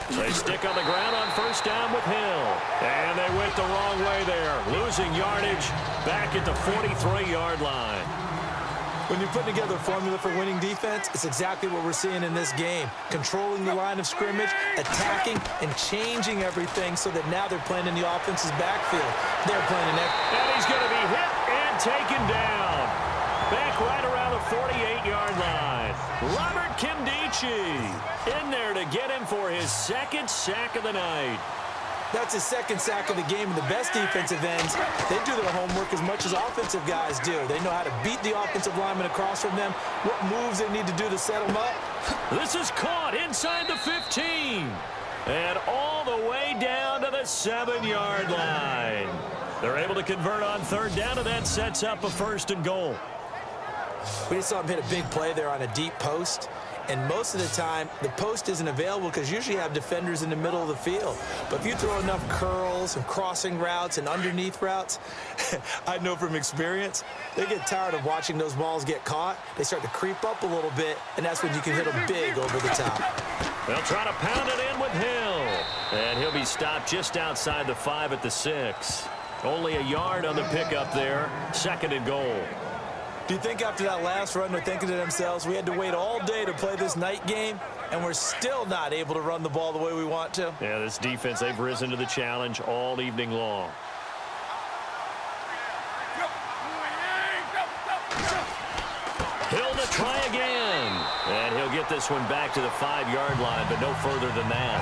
Speaker 2: They stick on the ground on first down with Hill. And they went the wrong way there. Losing yardage back at the 43-yard line.
Speaker 3: When you're putting together a formula for winning defense, it's exactly what we're seeing in this game. Controlling the line of scrimmage, attacking, and changing everything so that now they're playing in the offense's backfield. They're playing in that.
Speaker 2: And he's going to be hit and taken down. Back right around the 48-yard line. Robert Kimdichie in there to get him for his second sack of the night.
Speaker 3: That's his second sack of the game. And the best defensive ends, they do their homework as much as offensive guys do. They know how to beat the offensive lineman across from them, what moves they need to do to set them up.
Speaker 2: This is caught inside the 15. And all the way down to the 7-yard line. They're able to convert on third down, and that sets up a 1st and goal.
Speaker 3: We just saw him hit a big play there on a deep post, and most of the time, the post isn't available because usually you have defenders in the middle of the field. But if you throw enough curls and crossing routes and underneath routes, I know from experience, they get tired of watching those balls get caught. They start to creep up a little bit, and that's when you can hit them big over the top.
Speaker 2: They'll try to pound it in with Hill. And he'll be stopped just outside the 5 at the 6. Only a yard on the pickup there. 2nd and goal.
Speaker 3: Do you think after that last run they're thinking to themselves, we had to wait all day to play this night game, and we're still not able to run the ball the way we want to?
Speaker 2: Yeah, this defense, they've risen to the challenge all evening long. Hill to try again. And he'll get this one back to the 5-yard line, but no further than that.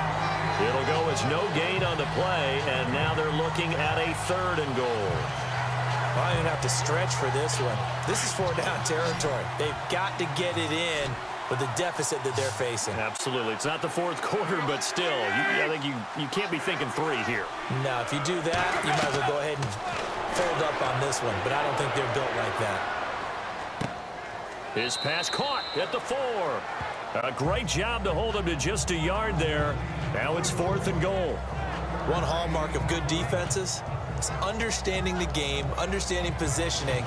Speaker 2: It'll go as no gain on the play, and now they're looking at a 3rd and goal.
Speaker 3: Well, I didn't have to stretch for this one. This is 4-down territory. They've got to get it in with the deficit that they're facing.
Speaker 2: Absolutely. It's not the 4th quarter, but still, I think you can't be thinking 3 here.
Speaker 3: No, if you do that, you might as well go ahead and fold up on this one, but I don't think they're built like that.
Speaker 2: His pass caught at the 4. A great job to hold him to just a yard there. Now it's 4th and goal.
Speaker 3: One hallmark of good defenses is understanding the game, understanding positioning,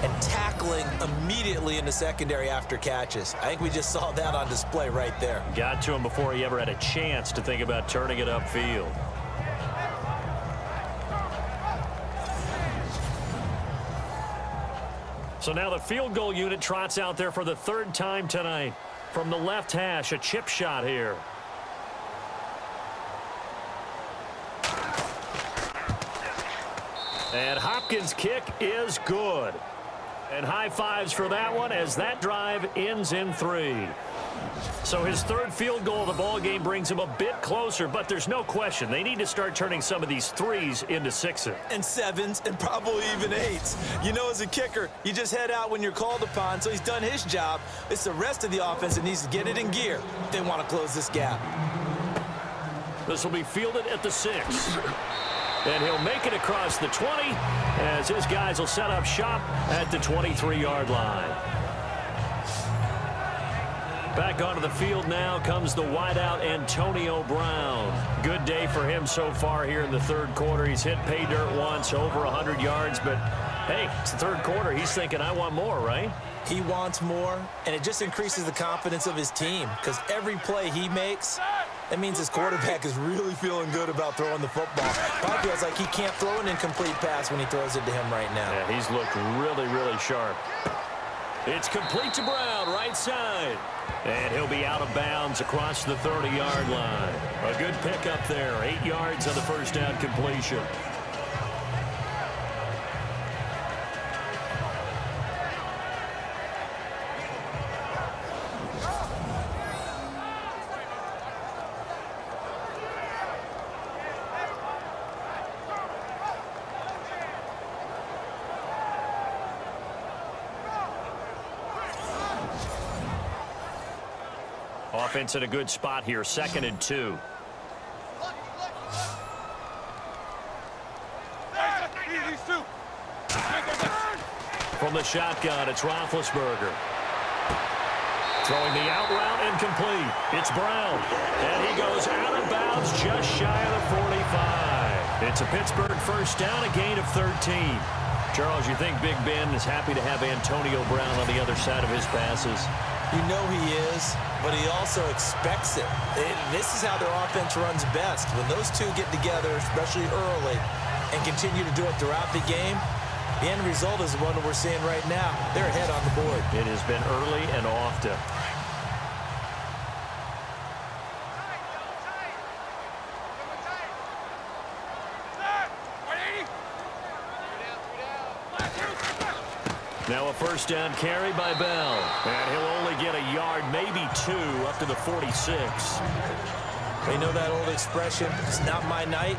Speaker 3: and tackling immediately in the secondary after catches. I think we just saw that on display right there.
Speaker 2: Got to him before he ever had a chance to think about turning it upfield. So now the field goal unit trots out there for the 3rd time tonight. From the left hash, a chip shot here. And Hopkins' kick is good. And high fives for that one as that drive ends in 3. So his 3rd field goal of the ball game brings him a bit closer, but there's no question they need to start turning some of these 3s into 6s.
Speaker 3: And 7s and probably even 8s. You know, as a kicker, you just head out when you're called upon, so he's done his job. It's the rest of the offense that needs to get it in gear if they want to close this gap.
Speaker 2: This will be fielded at the 6. And he'll make it across the 20 as his guys will set up shop at the 23-yard line. Back onto the field now comes the wideout Antonio Brown. Good day for him so far here in the 3rd quarter. He's hit pay dirt once, over 100 yards, but hey, it's the 3rd quarter. He's thinking, I want more, right?
Speaker 3: He wants more, and it just increases the confidence of his team because every play he makes, that means his quarterback is really feeling good about throwing the football. Probably feels like he can't throw an incomplete pass when he throws it to him right now.
Speaker 2: Yeah, he's looked really, really sharp. It's complete to Brown, right side. And he'll be out of bounds across the 30-yard line. A good pickup there, 8 yards on the first down completion. Offense in a good spot here, 2nd and 2. From the shotgun, it's Roethlisberger. Throwing the out route incomplete. It's Brown. And he goes out of bounds just shy of the 45. It's a Pittsburgh first down, a gain of 13. Charles, you think Big Ben is happy to have Antonio Brown on the other side of his passes?
Speaker 3: You know he is, but he also expects it. This is how their offense runs best. When those two get together, especially early, and continue to do it throughout the game, the end result is the one that we're seeing right now. They're ahead on the board.
Speaker 2: It has been early and often. Now a first down carry by Bell. And he'll only get a yard, maybe 2, up to the 46.
Speaker 3: They know that old expression, it's not my night.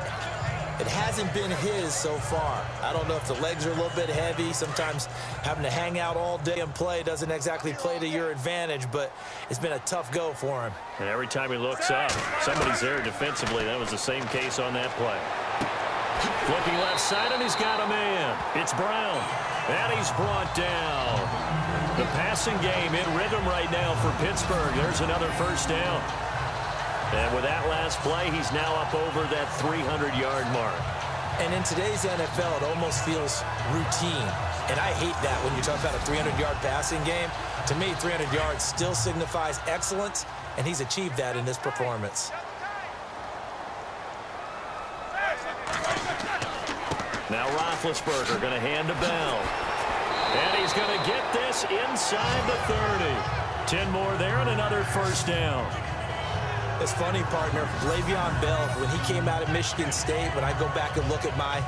Speaker 3: It hasn't been his so far. I don't know if the legs are a little bit heavy. Sometimes having to hang out all day and play doesn't exactly play to your advantage, but it's been a tough go for him.
Speaker 2: And every time he looks up, somebody's there defensively. That was the same case on that play. Looking left side, and he's got a man. It's Brown. And he's brought down. The passing game in rhythm right now for Pittsburgh. There's another first down. And with that last play, he's now up over that 300-yard mark.
Speaker 3: And in today's NFL, it almost feels routine. And I hate that when you talk about a 300-yard passing game. To me, 300 yards still signifies excellence, and he's achieved that in this performance.
Speaker 2: Now Roethlisberger going to hand to Bell. And he's going to get this inside the 30. 10 more there and another first down.
Speaker 3: It's funny, partner. Le'Veon Bell, when he came out of Michigan State, when I go back and look at my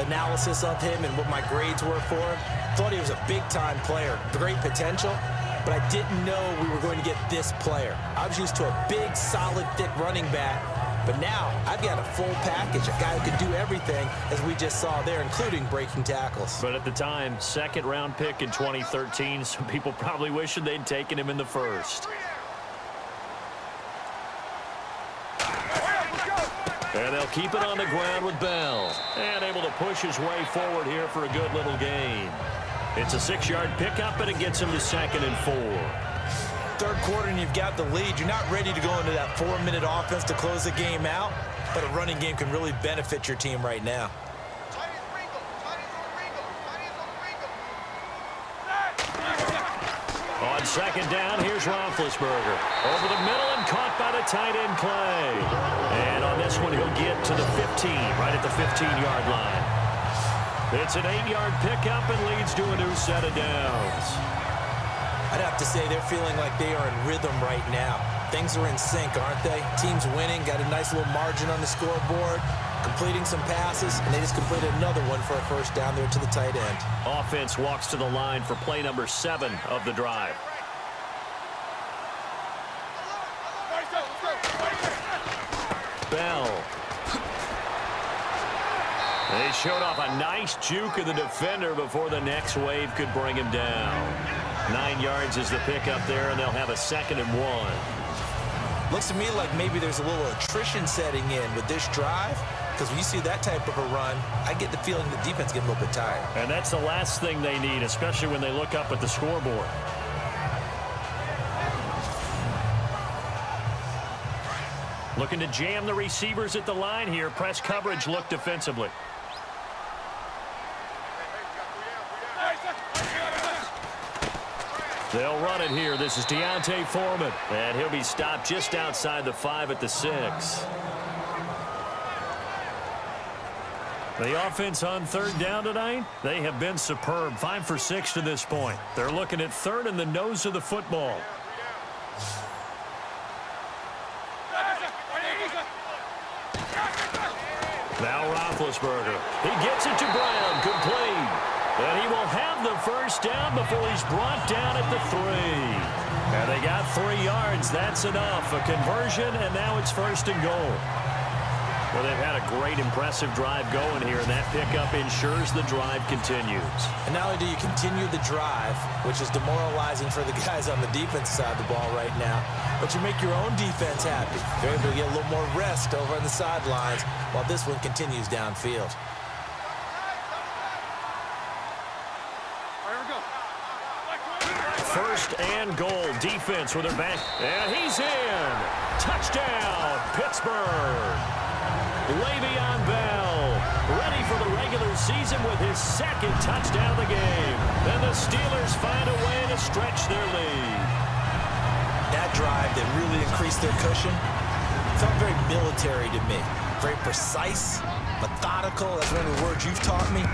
Speaker 3: analysis of him and what my grades were for him, thought he was a big-time player, great potential, but I didn't know we were going to get this player. I was used to a big, solid, thick running back, but now I've got a full package, a guy who can do everything, as we just saw there, including breaking tackles.
Speaker 2: But at the time, second-round pick in 2013, some people probably wishing they'd taken him in the first. And they'll keep it on the ground with Bell. And able to push his way forward here for a good little gain. It's a 6-yard pickup, and it gets him to 2nd and 4.
Speaker 3: Third quarter, and you've got the lead. You're not ready to go into that 4-minute offense to close the game out, but a running game can really benefit your team right now.
Speaker 2: On second down, here's Roethlisberger. Over the middle and caught by the tight end Clay. And on this one, he'll get to the 15, right at the 15-yard line. It's an 8-yard pickup and leads to a new set of downs.
Speaker 3: I'd have to say they're feeling like they are in rhythm right now. Things are in sync, aren't they? Team's winning, got a nice little margin on the scoreboard, completing some passes, and they just completed another one for a first down there to the tight end.
Speaker 2: Offense walks to the line for play number 7 of the drive. Bell. They showed off a nice juke of the defender before the next wave could bring him down. 9 yards is the pickup there, and they'll have a 2nd and 1.
Speaker 3: Looks to me like maybe there's a little attrition setting in with this drive, because when you see that type of a run, I get the feeling the defense gets a little bit tired.
Speaker 2: And that's the last thing they need, especially when they look up at the scoreboard. Looking to jam the receivers at the line here. Press coverage look defensively. They'll run it here. This is Deontay Foreman. And he'll be stopped just outside the 5 at the 6. The offense on third down tonight, they have been superb. 5 for 6 to this point. They're looking at third in the nose of the football. Now Roethlisberger. He gets it to Brown. Complete. And he will have the first down before he's brought down at the 3. And they got 3 yards. That's enough. A conversion, and now it's 1st and goal. Well, they've had a great, impressive drive going here, and that pickup ensures the drive continues.
Speaker 3: And not only do you continue the drive, which is demoralizing for the guys on the defense side of the ball right now, but you make your own defense happy. They're able to get a little more rest over on the sidelines while this one continues downfield.
Speaker 2: First and goal, defense with their back. And he's in. Touchdown, Pittsburgh. Le'Veon Bell, ready for the regular season with his 2nd touchdown of the game. And the Steelers find a way to stretch their lead.
Speaker 3: That drive that really increased their cushion felt very military to me. Very precise, methodical. That's one of the words you've taught me.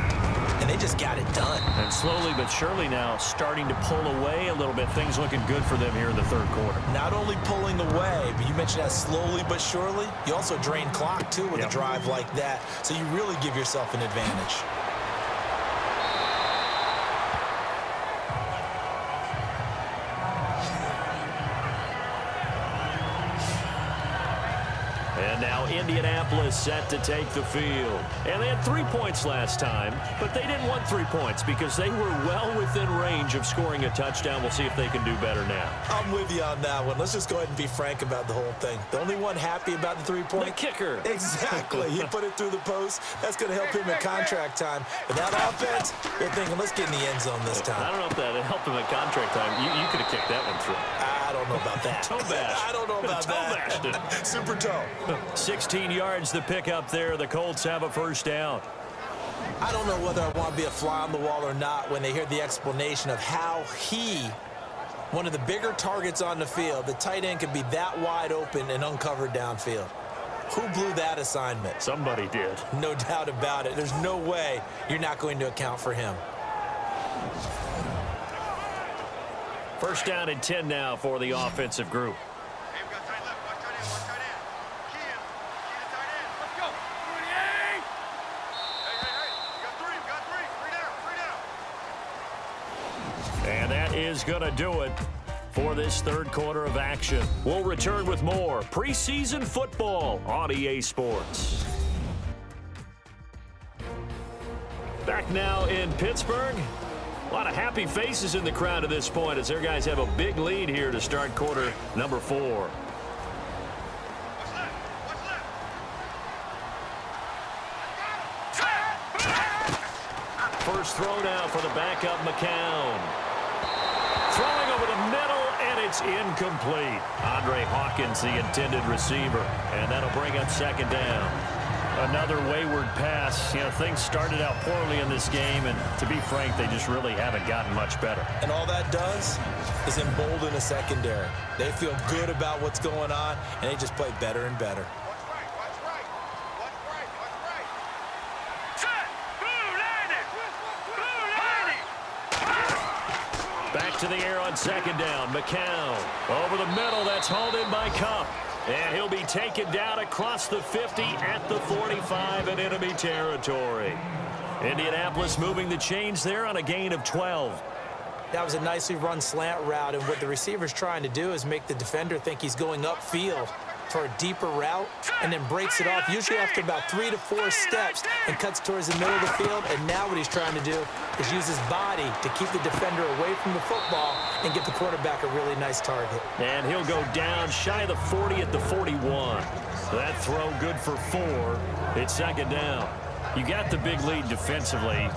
Speaker 3: And they just got it done.
Speaker 2: And slowly but surely now starting to pull away a little bit. Things looking good for them here in the third quarter.
Speaker 3: Not only pulling away, but you mentioned that slowly but surely. You also drain clock, too, with a drive like that. So you really give yourself an advantage.
Speaker 2: And now Indianapolis set to take the field. And they had 3 points last time, but they didn't want 3 points because they were well within range of scoring a touchdown. We'll see if they can do better now.
Speaker 3: I'm with you on that one. Let's just go ahead and be frank about the whole thing. The only one happy about the 3-point?
Speaker 2: The kicker.
Speaker 3: Exactly. He put it through the post. That's going to help him in contract time. But that offense, they're thinking, let's get in the end zone this time.
Speaker 2: I don't know if that helped him at contract time. You could have kicked that one through.
Speaker 3: I don't know about that.
Speaker 2: Toe bash.
Speaker 3: I don't know about that.
Speaker 2: Toe bashed.
Speaker 3: Super toe.
Speaker 2: 16 yards the pick up there. The Colts have a first down.
Speaker 3: I don't know whether I want to be a fly on the wall or not when they hear the explanation of how one of the bigger targets on the field, the tight end could be that wide open and uncovered downfield. Who blew that assignment?
Speaker 2: Somebody did.
Speaker 3: No doubt about it. There's no way you're not going to account for him.
Speaker 2: First down and 10 now for the offensive group.
Speaker 6: Hey, we got tight left. Watch tight end. Watch tight end. Key him. Key the tight end. Let's go. Hey. We got three. We got three. Three down.
Speaker 2: And that is going to do it for this third quarter of action. We'll return with more preseason football on EA Sports. Back now in Pittsburgh. A lot of happy faces in the crowd at this point as their guys have a big lead here to start quarter number 4.
Speaker 6: What's left? What's left?
Speaker 2: First throw now for the backup McCown. Throwing over the middle, and it's incomplete. Andre Hawkins, the intended receiver, and that'll bring up second down. Another wayward pass. You know, things started out poorly in this game, and to be frank, they just really haven't gotten much better.
Speaker 3: And all that does is embolden a secondary. They feel good about what's going on, and they just play better and better.
Speaker 6: Watch right. Watch right. Watch right. Watch right. Set. Blue landing. Blue landing.
Speaker 2: Back to the air on second down. McCown over the middle. That's hauled in by Cup. And he'll be taken down across the 50 at the 45 in enemy territory. Indianapolis moving the chains there on a gain of 12.
Speaker 3: That was a nicely run slant route, and what the receiver's trying to do is make the defender think he's going upfield for a deeper route and then breaks it off, usually after about 3 to 4 steps, and cuts towards the middle of the field. And now what he's trying to do is use his body to keep the defender away from the football and get the quarterback a really nice target.
Speaker 2: And he'll go down shy of the 40 at the 41. That throw good for 4. It's second down. You got the big lead defensively.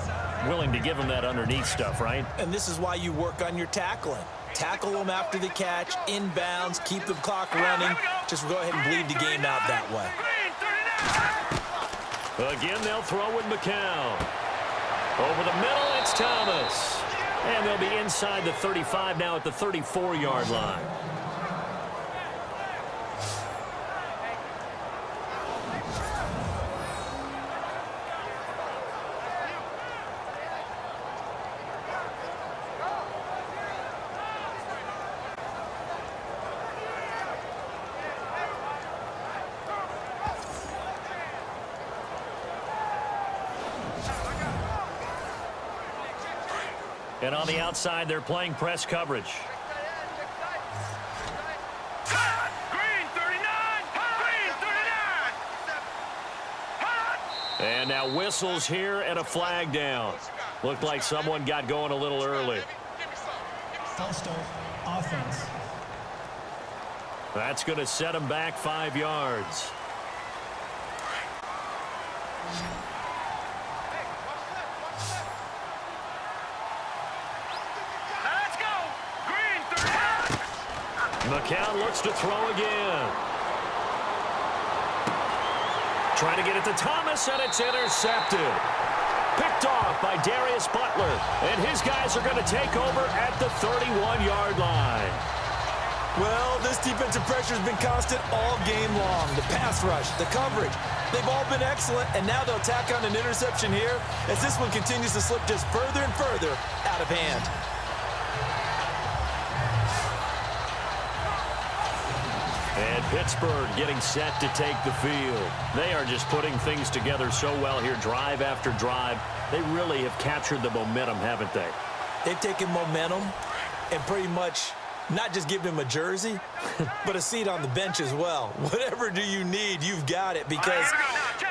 Speaker 2: Willing to give him that underneath stuff, right?
Speaker 3: And this is why you work on your tackling. Tackle them after the catch, inbounds, keep the clock running. Just go ahead and bleed the game out that way.
Speaker 2: Again, they'll throw with McCown. Over the middle, it's Thomas. And they'll be inside the 35 now at the 34-yard line. And on the outside, they're playing press coverage.
Speaker 6: Green 39. Green 39.
Speaker 2: And now whistles here and a flag down. Looked like someone got going a little early.
Speaker 5: False start, offense.
Speaker 2: That's going to set them back 5 yards. McCown looks to throw again. Trying to get it to Thomas, and it's intercepted. Picked off by Darius Butler, and his guys are going to take over at the 31-yard line.
Speaker 3: Well, this defensive pressure has been constant all game long. The pass rush, the coverage, they've all been excellent, and now they'll tack on an interception here as this one continues to slip just further and further out of hand.
Speaker 2: And Pittsburgh getting set to take the field. They are just putting things together so well here, drive after drive. They really have captured the momentum, haven't they?
Speaker 3: They've taken momentum and pretty much not just give him a jersey, but a seat on the bench as well. Whatever do you need, you've got it, because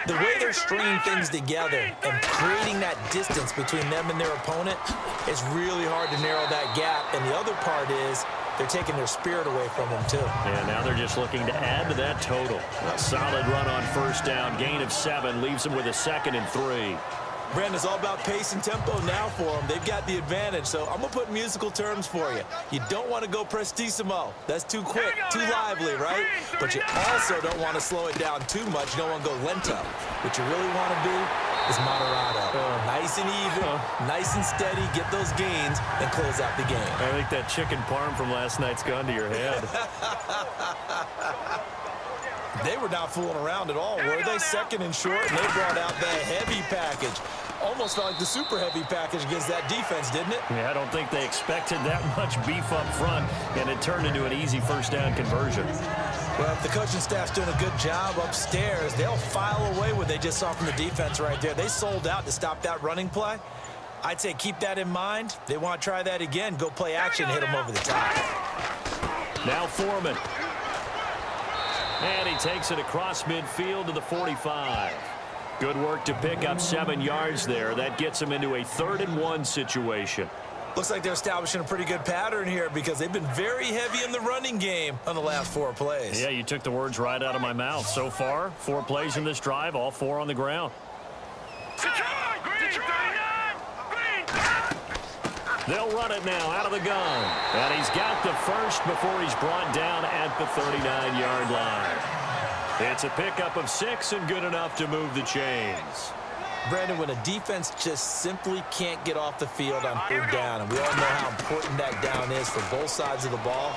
Speaker 3: the way they're stringing things together and creating that distance between them and their opponent, it's really hard to narrow that gap. And the other part is they're taking their spirit away from them, too.
Speaker 2: And now they're just looking to add to that total. A solid run on first down, gain of 7, leaves them with a 2nd and 3.
Speaker 3: Brandon, it's all about pace and tempo now for them. They've got the advantage, so I'm going to put musical terms for you. You don't want to go prestissimo. That's too quick, too lively, right? But you also don't want to slow it down too much. You don't want to go lento. What you really want to be is moderado. Nice and even, nice and steady, get those gains, and close out the game.
Speaker 2: I think that chicken parm from last night's gone to your head.
Speaker 3: They were not fooling around at all, were they? 2nd and short, and they brought out the heavy package. Almost felt like the super heavy package against that defense, didn't it?
Speaker 2: Yeah, I don't think they expected that much beef up front, and it turned into an easy first down conversion.
Speaker 3: Well, if the coaching staff's doing a good job upstairs, they'll file away what they just saw from the defense right there. They sold out to stop that running play. I'd say keep that in mind. They want to try that again. Go play action, hit them over the top.
Speaker 2: Now Foreman. And he takes it across midfield to the 45. Good work to pick up 7 yards there. That gets him into a 3rd and 1 situation.
Speaker 3: Looks like they're establishing a pretty good pattern here, because they've been very heavy in the running game on the last 4 plays.
Speaker 2: Yeah, you took the words right out of my mouth. So far, 4 plays in this drive, all 4 on the ground. They'll run it now out of the gun. And he's got the first before he's brought down at the 39-yard line. It's a pickup of 6 and good enough to move the chains.
Speaker 3: Brandon, when a defense just simply can't get off the field on 3rd down, and we all know how important that down is for both sides of the ball,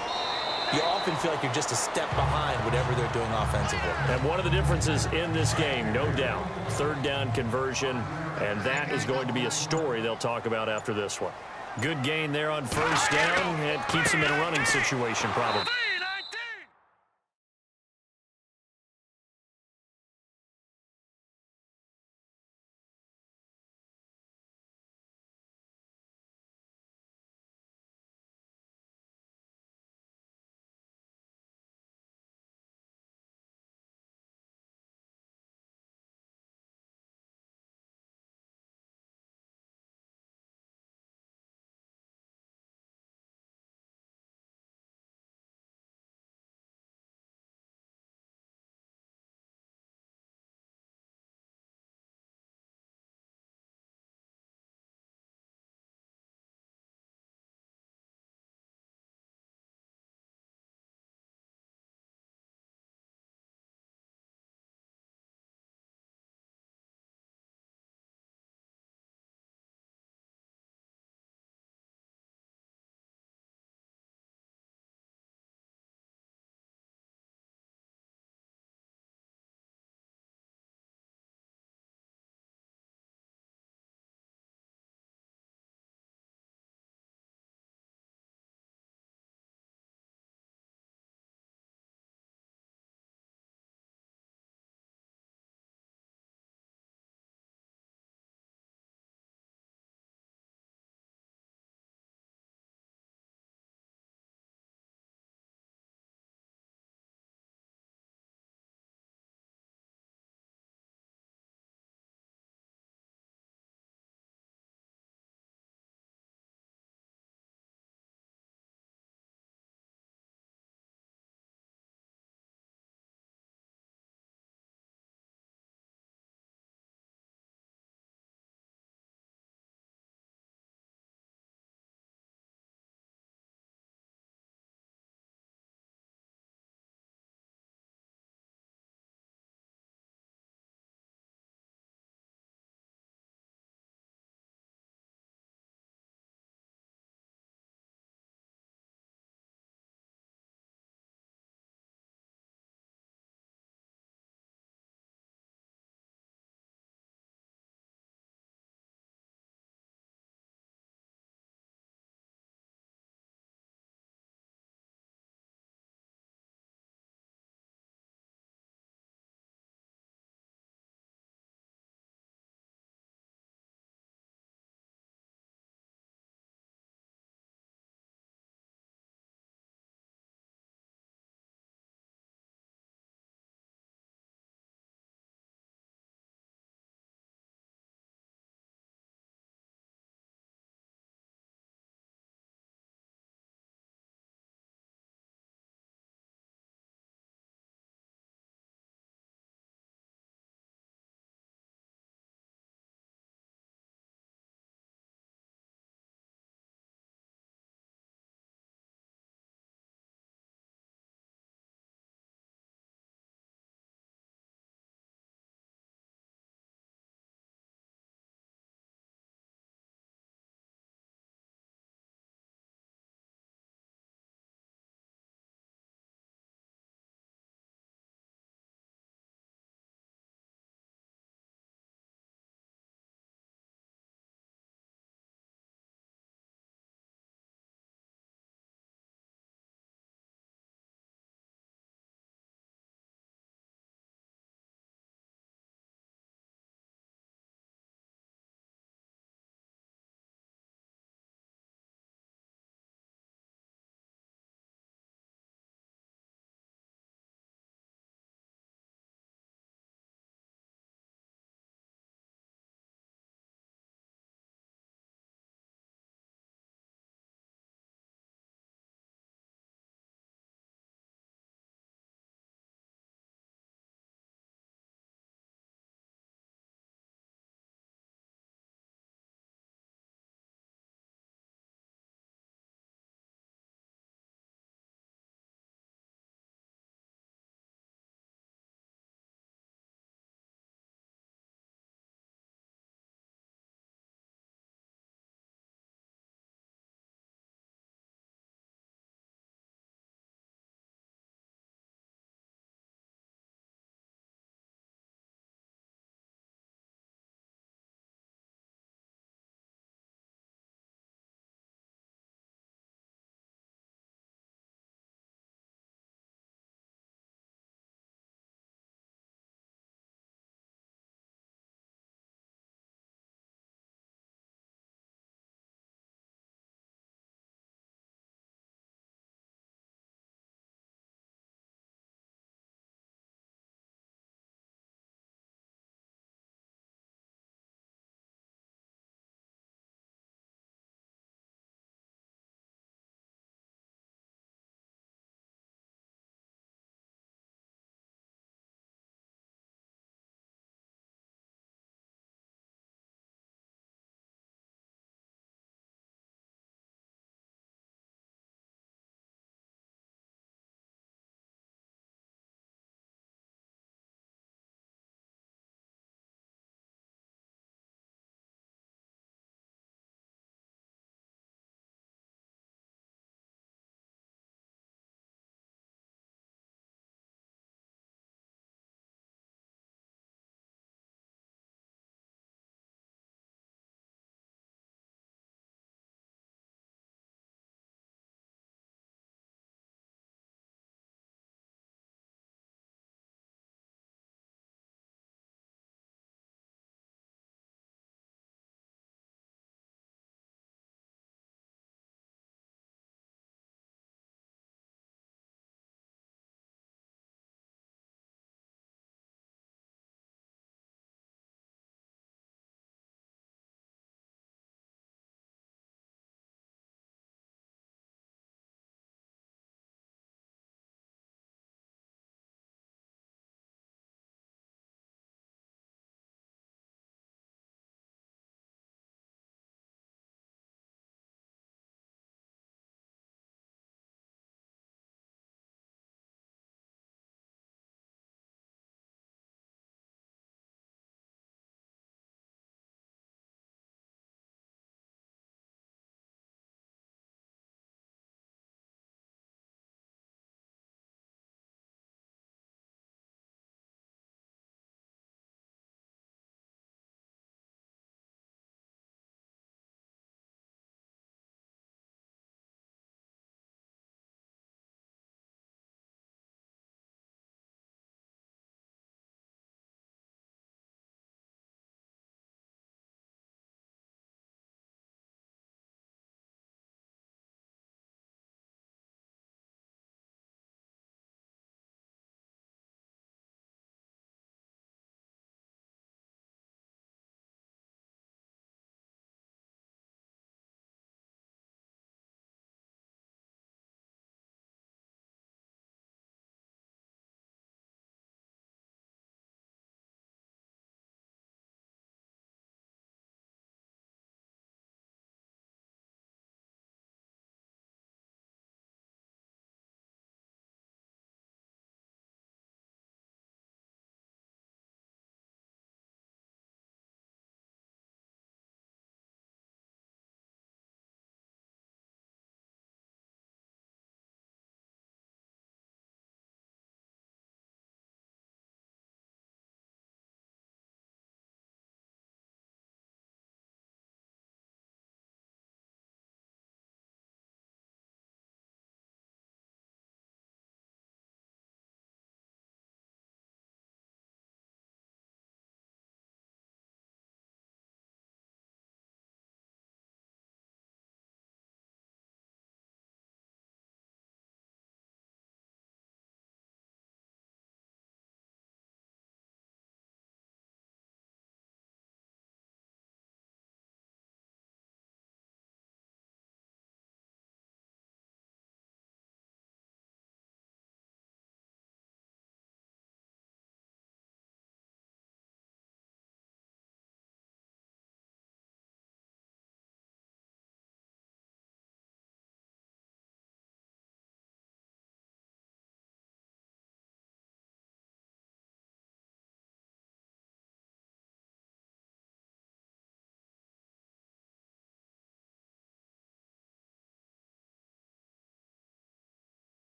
Speaker 3: you often feel like you're just a step behind whatever they're doing offensively.
Speaker 2: And one of the differences in this game, no doubt, 3rd down conversion, and that is going to be a story they'll talk about after this one. Good gain there on first down. It keeps them in a running situation probably.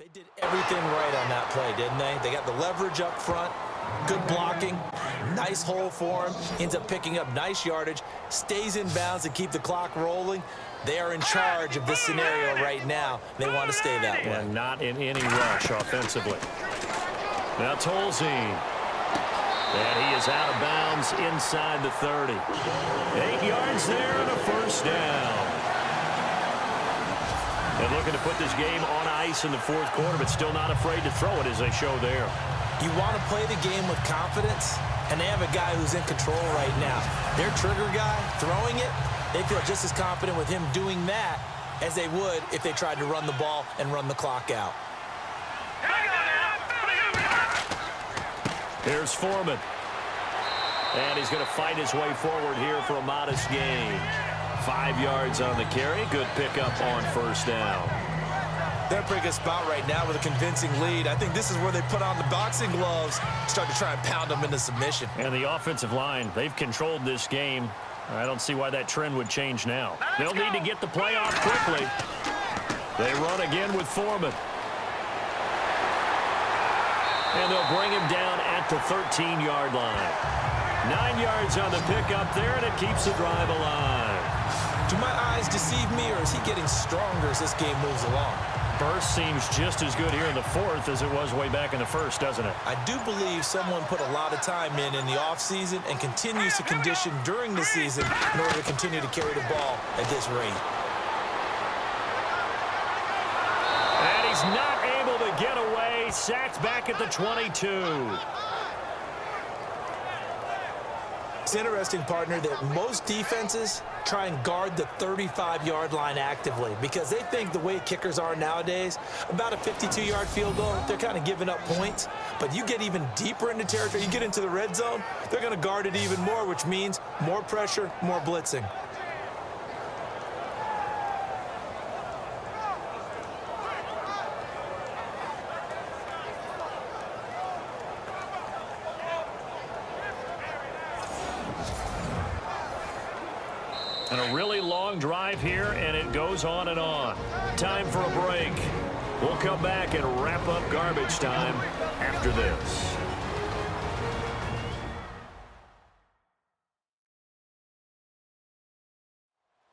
Speaker 3: They did everything right on that play, didn't they? They got the leverage up front, good blocking, nice hole for him, ends up picking up nice yardage, stays in bounds to keep the clock rolling. They are in charge of this scenario right now. They want to stay that way.
Speaker 2: And not in any rush offensively. Now Tolzien. And he is out of bounds inside the 30. 8 yards there and a first down. And looking to put this game on ice in the fourth quarter, but still not afraid to throw it as they show there.
Speaker 3: You want to play the game with confidence, and they have a guy who's in control right now. Their trigger guy, throwing it, they feel just as confident with him doing that as they would if they tried to run the ball and run the clock out.
Speaker 2: Here's Foreman. And he's going to fight his way forward here for a modest gain. 5 yards on the carry. Good pickup on first down.
Speaker 3: They're in a pretty good spot right now with a convincing lead. I think this is where they put on the boxing gloves, start to try and pound them into submission.
Speaker 2: And the offensive line, they've controlled this game. I don't see why that trend would change now. They'll need to get the play off quickly. They run again with Foreman. And they'll bring him down at the 13-yard line. 9 yards on the pickup there, and it keeps the drive alive.
Speaker 3: Do my eyes deceive me, or is he getting stronger as this game moves along?
Speaker 2: Burst seems just as good here in the fourth as it was way back in the first, doesn't it?
Speaker 3: I do believe someone put a lot of time in the offseason and continues to condition during the season in order to continue to carry the ball at this rate.
Speaker 2: And he's not able to get away. Sacked back at the 22.
Speaker 3: It's interesting, partner, that most defenses try and guard the 35-yard line actively because they think the way kickers are nowadays, about a 52-yard field goal, they're kind of giving up points. But you get even deeper into territory, you get into the red zone, they're going to guard it even more, which means more pressure, more blitzing.
Speaker 2: And a really long drive here, and it goes on and on. Time for a break. We'll come back and wrap up garbage time after this.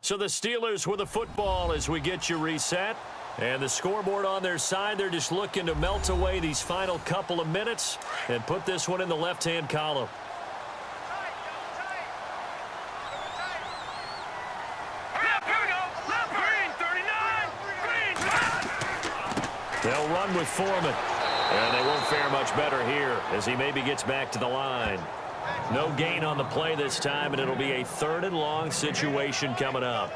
Speaker 2: So the Steelers with the football as we get you reset. And the scoreboard on their side, they're just looking to melt away these final couple of minutes and put this one in the left-hand column. They'll run with Foreman. And they won't fare much better here as he maybe gets back to the line. No gain on the play this time, and it'll be a 3rd and long situation coming up.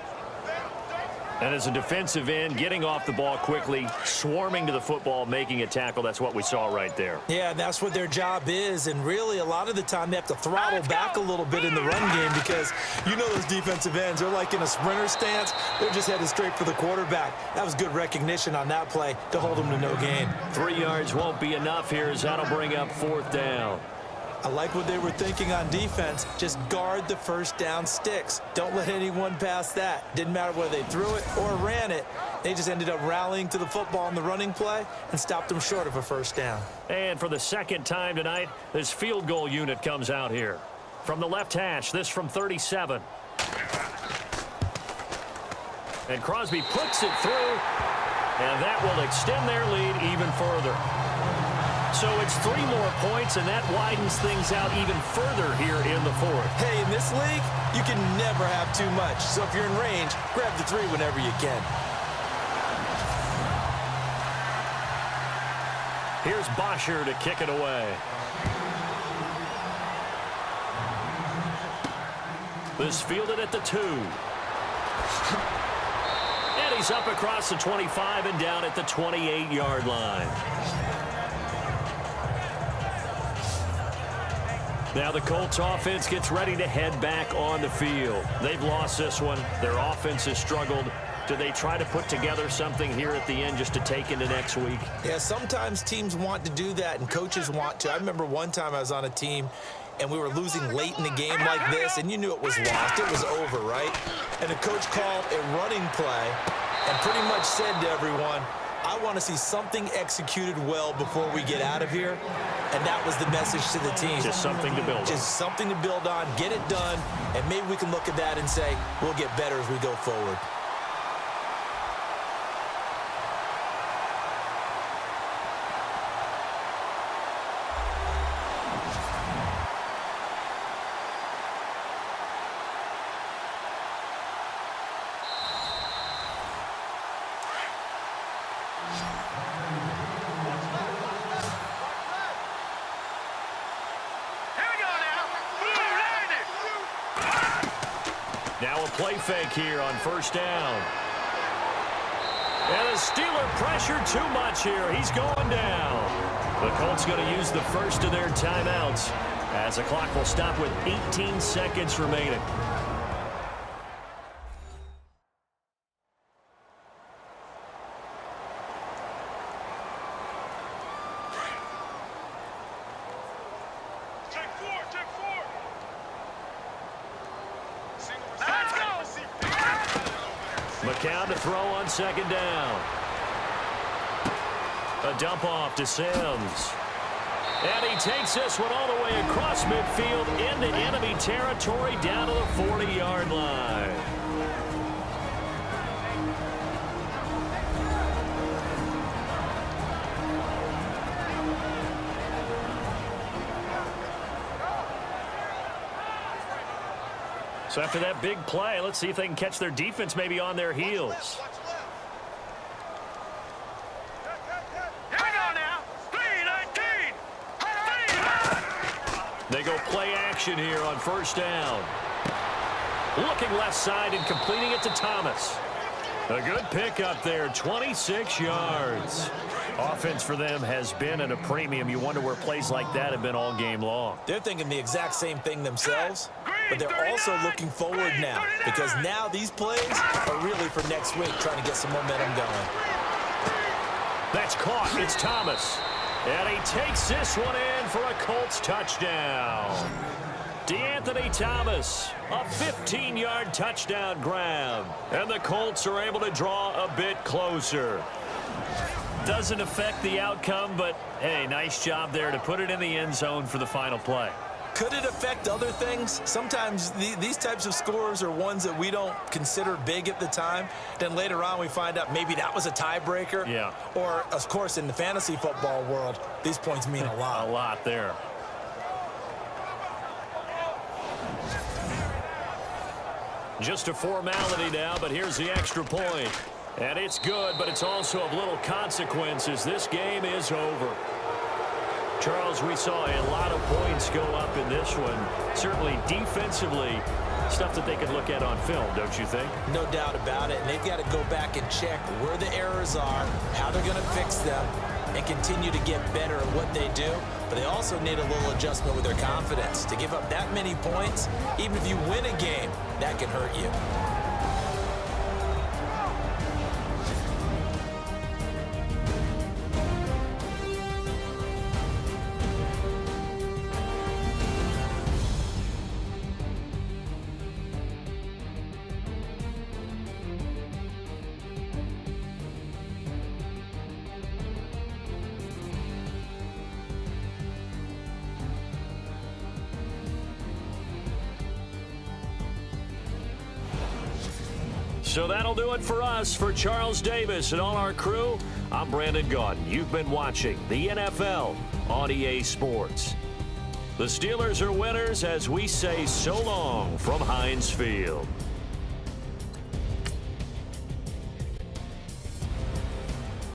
Speaker 2: And as a defensive end, getting off the ball quickly, swarming to the football, making a tackle, that's what we saw right there.
Speaker 3: Yeah, that's what their job is, and really a lot of the time they have to throttle back a little bit in the run game because you know those defensive ends, they're like in a sprinter stance, they're just headed straight for the quarterback. That was good recognition on that play to hold them to no gain.
Speaker 2: 3 yards won't be enough here as that'll bring up 4th down.
Speaker 3: I like what they were thinking on defense. Just guard the first down sticks. Don't let anyone pass that. Didn't matter whether they threw it or ran it. They just ended up rallying to the football on the running play and stopped them short of a first down.
Speaker 2: And for the second time tonight, this field goal unit comes out here. From the left hash, this from 37. And Crosby puts it through, and that will extend their lead even further. So it's 3 more points, and that widens things out even further here in the 4th.
Speaker 3: Hey, in this league, you can never have too much. So if you're in range, grab the 3 whenever you can.
Speaker 2: Here's Bosher to kick it away. This fielded at the 2. And he's up across the 25 and down at the 28-yard line. Now the Colts offense gets ready to head back on the field. They've lost this one. Their offense has struggled. Do they try to put together something here at the end just to take into next week?
Speaker 3: Yeah, sometimes teams want to do that and coaches want to. I remember one time I was on a team and we were losing late in the game like this, and you knew it was lost. It was over, right? And the coach called a running play and pretty much said to everyone, I want to see something executed well before we get out of here. And that was the message to the team.
Speaker 2: Just something to build on.
Speaker 3: Just something to build on, get it done, and maybe we can look at that and say, we'll get better as we go forward.
Speaker 2: Now a play fake here on first down. And the Steeler pressure too much here. He's going down. The Colts going to use the first of their timeouts as the clock will stop with 18 seconds remaining. McCown to throw on second down. A dump off to Sims. And he takes this one all the way across midfield into enemy territory down to the 40-yard line. So after that big play, let's see if they can catch their defense maybe on their heels.
Speaker 6: Hang on now. 3-19.
Speaker 2: They go play action here on first down. Looking left side and completing it to Thomas. A good pickup there, 26 yards. Offense for them has been at a premium. You wonder where plays like that have been all game long.
Speaker 3: They're thinking the exact same thing themselves, but they're also looking forward now because now these plays are really for next week, trying to get some momentum going.
Speaker 2: That's caught. It's Thomas. And he takes this one in for a Colts touchdown. DeAnthony Thomas, a 15-yard touchdown grab. And the Colts are able to draw a bit closer. Doesn't affect the outcome, but, hey, nice job there to put it in the end zone for the final play.
Speaker 3: Could it affect other things? Sometimes these types of scores are ones that we don't consider big at the time. Then later on we find out maybe that was a tiebreaker.
Speaker 2: Yeah.
Speaker 3: Or, of course, in the fantasy football world, these points mean a lot.
Speaker 2: A lot there. Just a formality now, but here's the extra point. And it's good, but it's also of little consequence as this game is over. Charles, we saw a lot of points go up in this one. Certainly defensively, stuff that they could look at on film, don't you think?
Speaker 3: No doubt about it. And they've got to go back and check where the errors are, how they're going to fix them, and continue to get better at what they do. But they also need a little adjustment with their confidence. To give up that many points, even if you win a game, that can hurt you.
Speaker 2: So that'll do it for us. For Charles Davis and all our crew, I'm Brandon Gaudin. You've been watching the NFL on EA Sports. The Steelers are winners as we say so long from Heinz Field.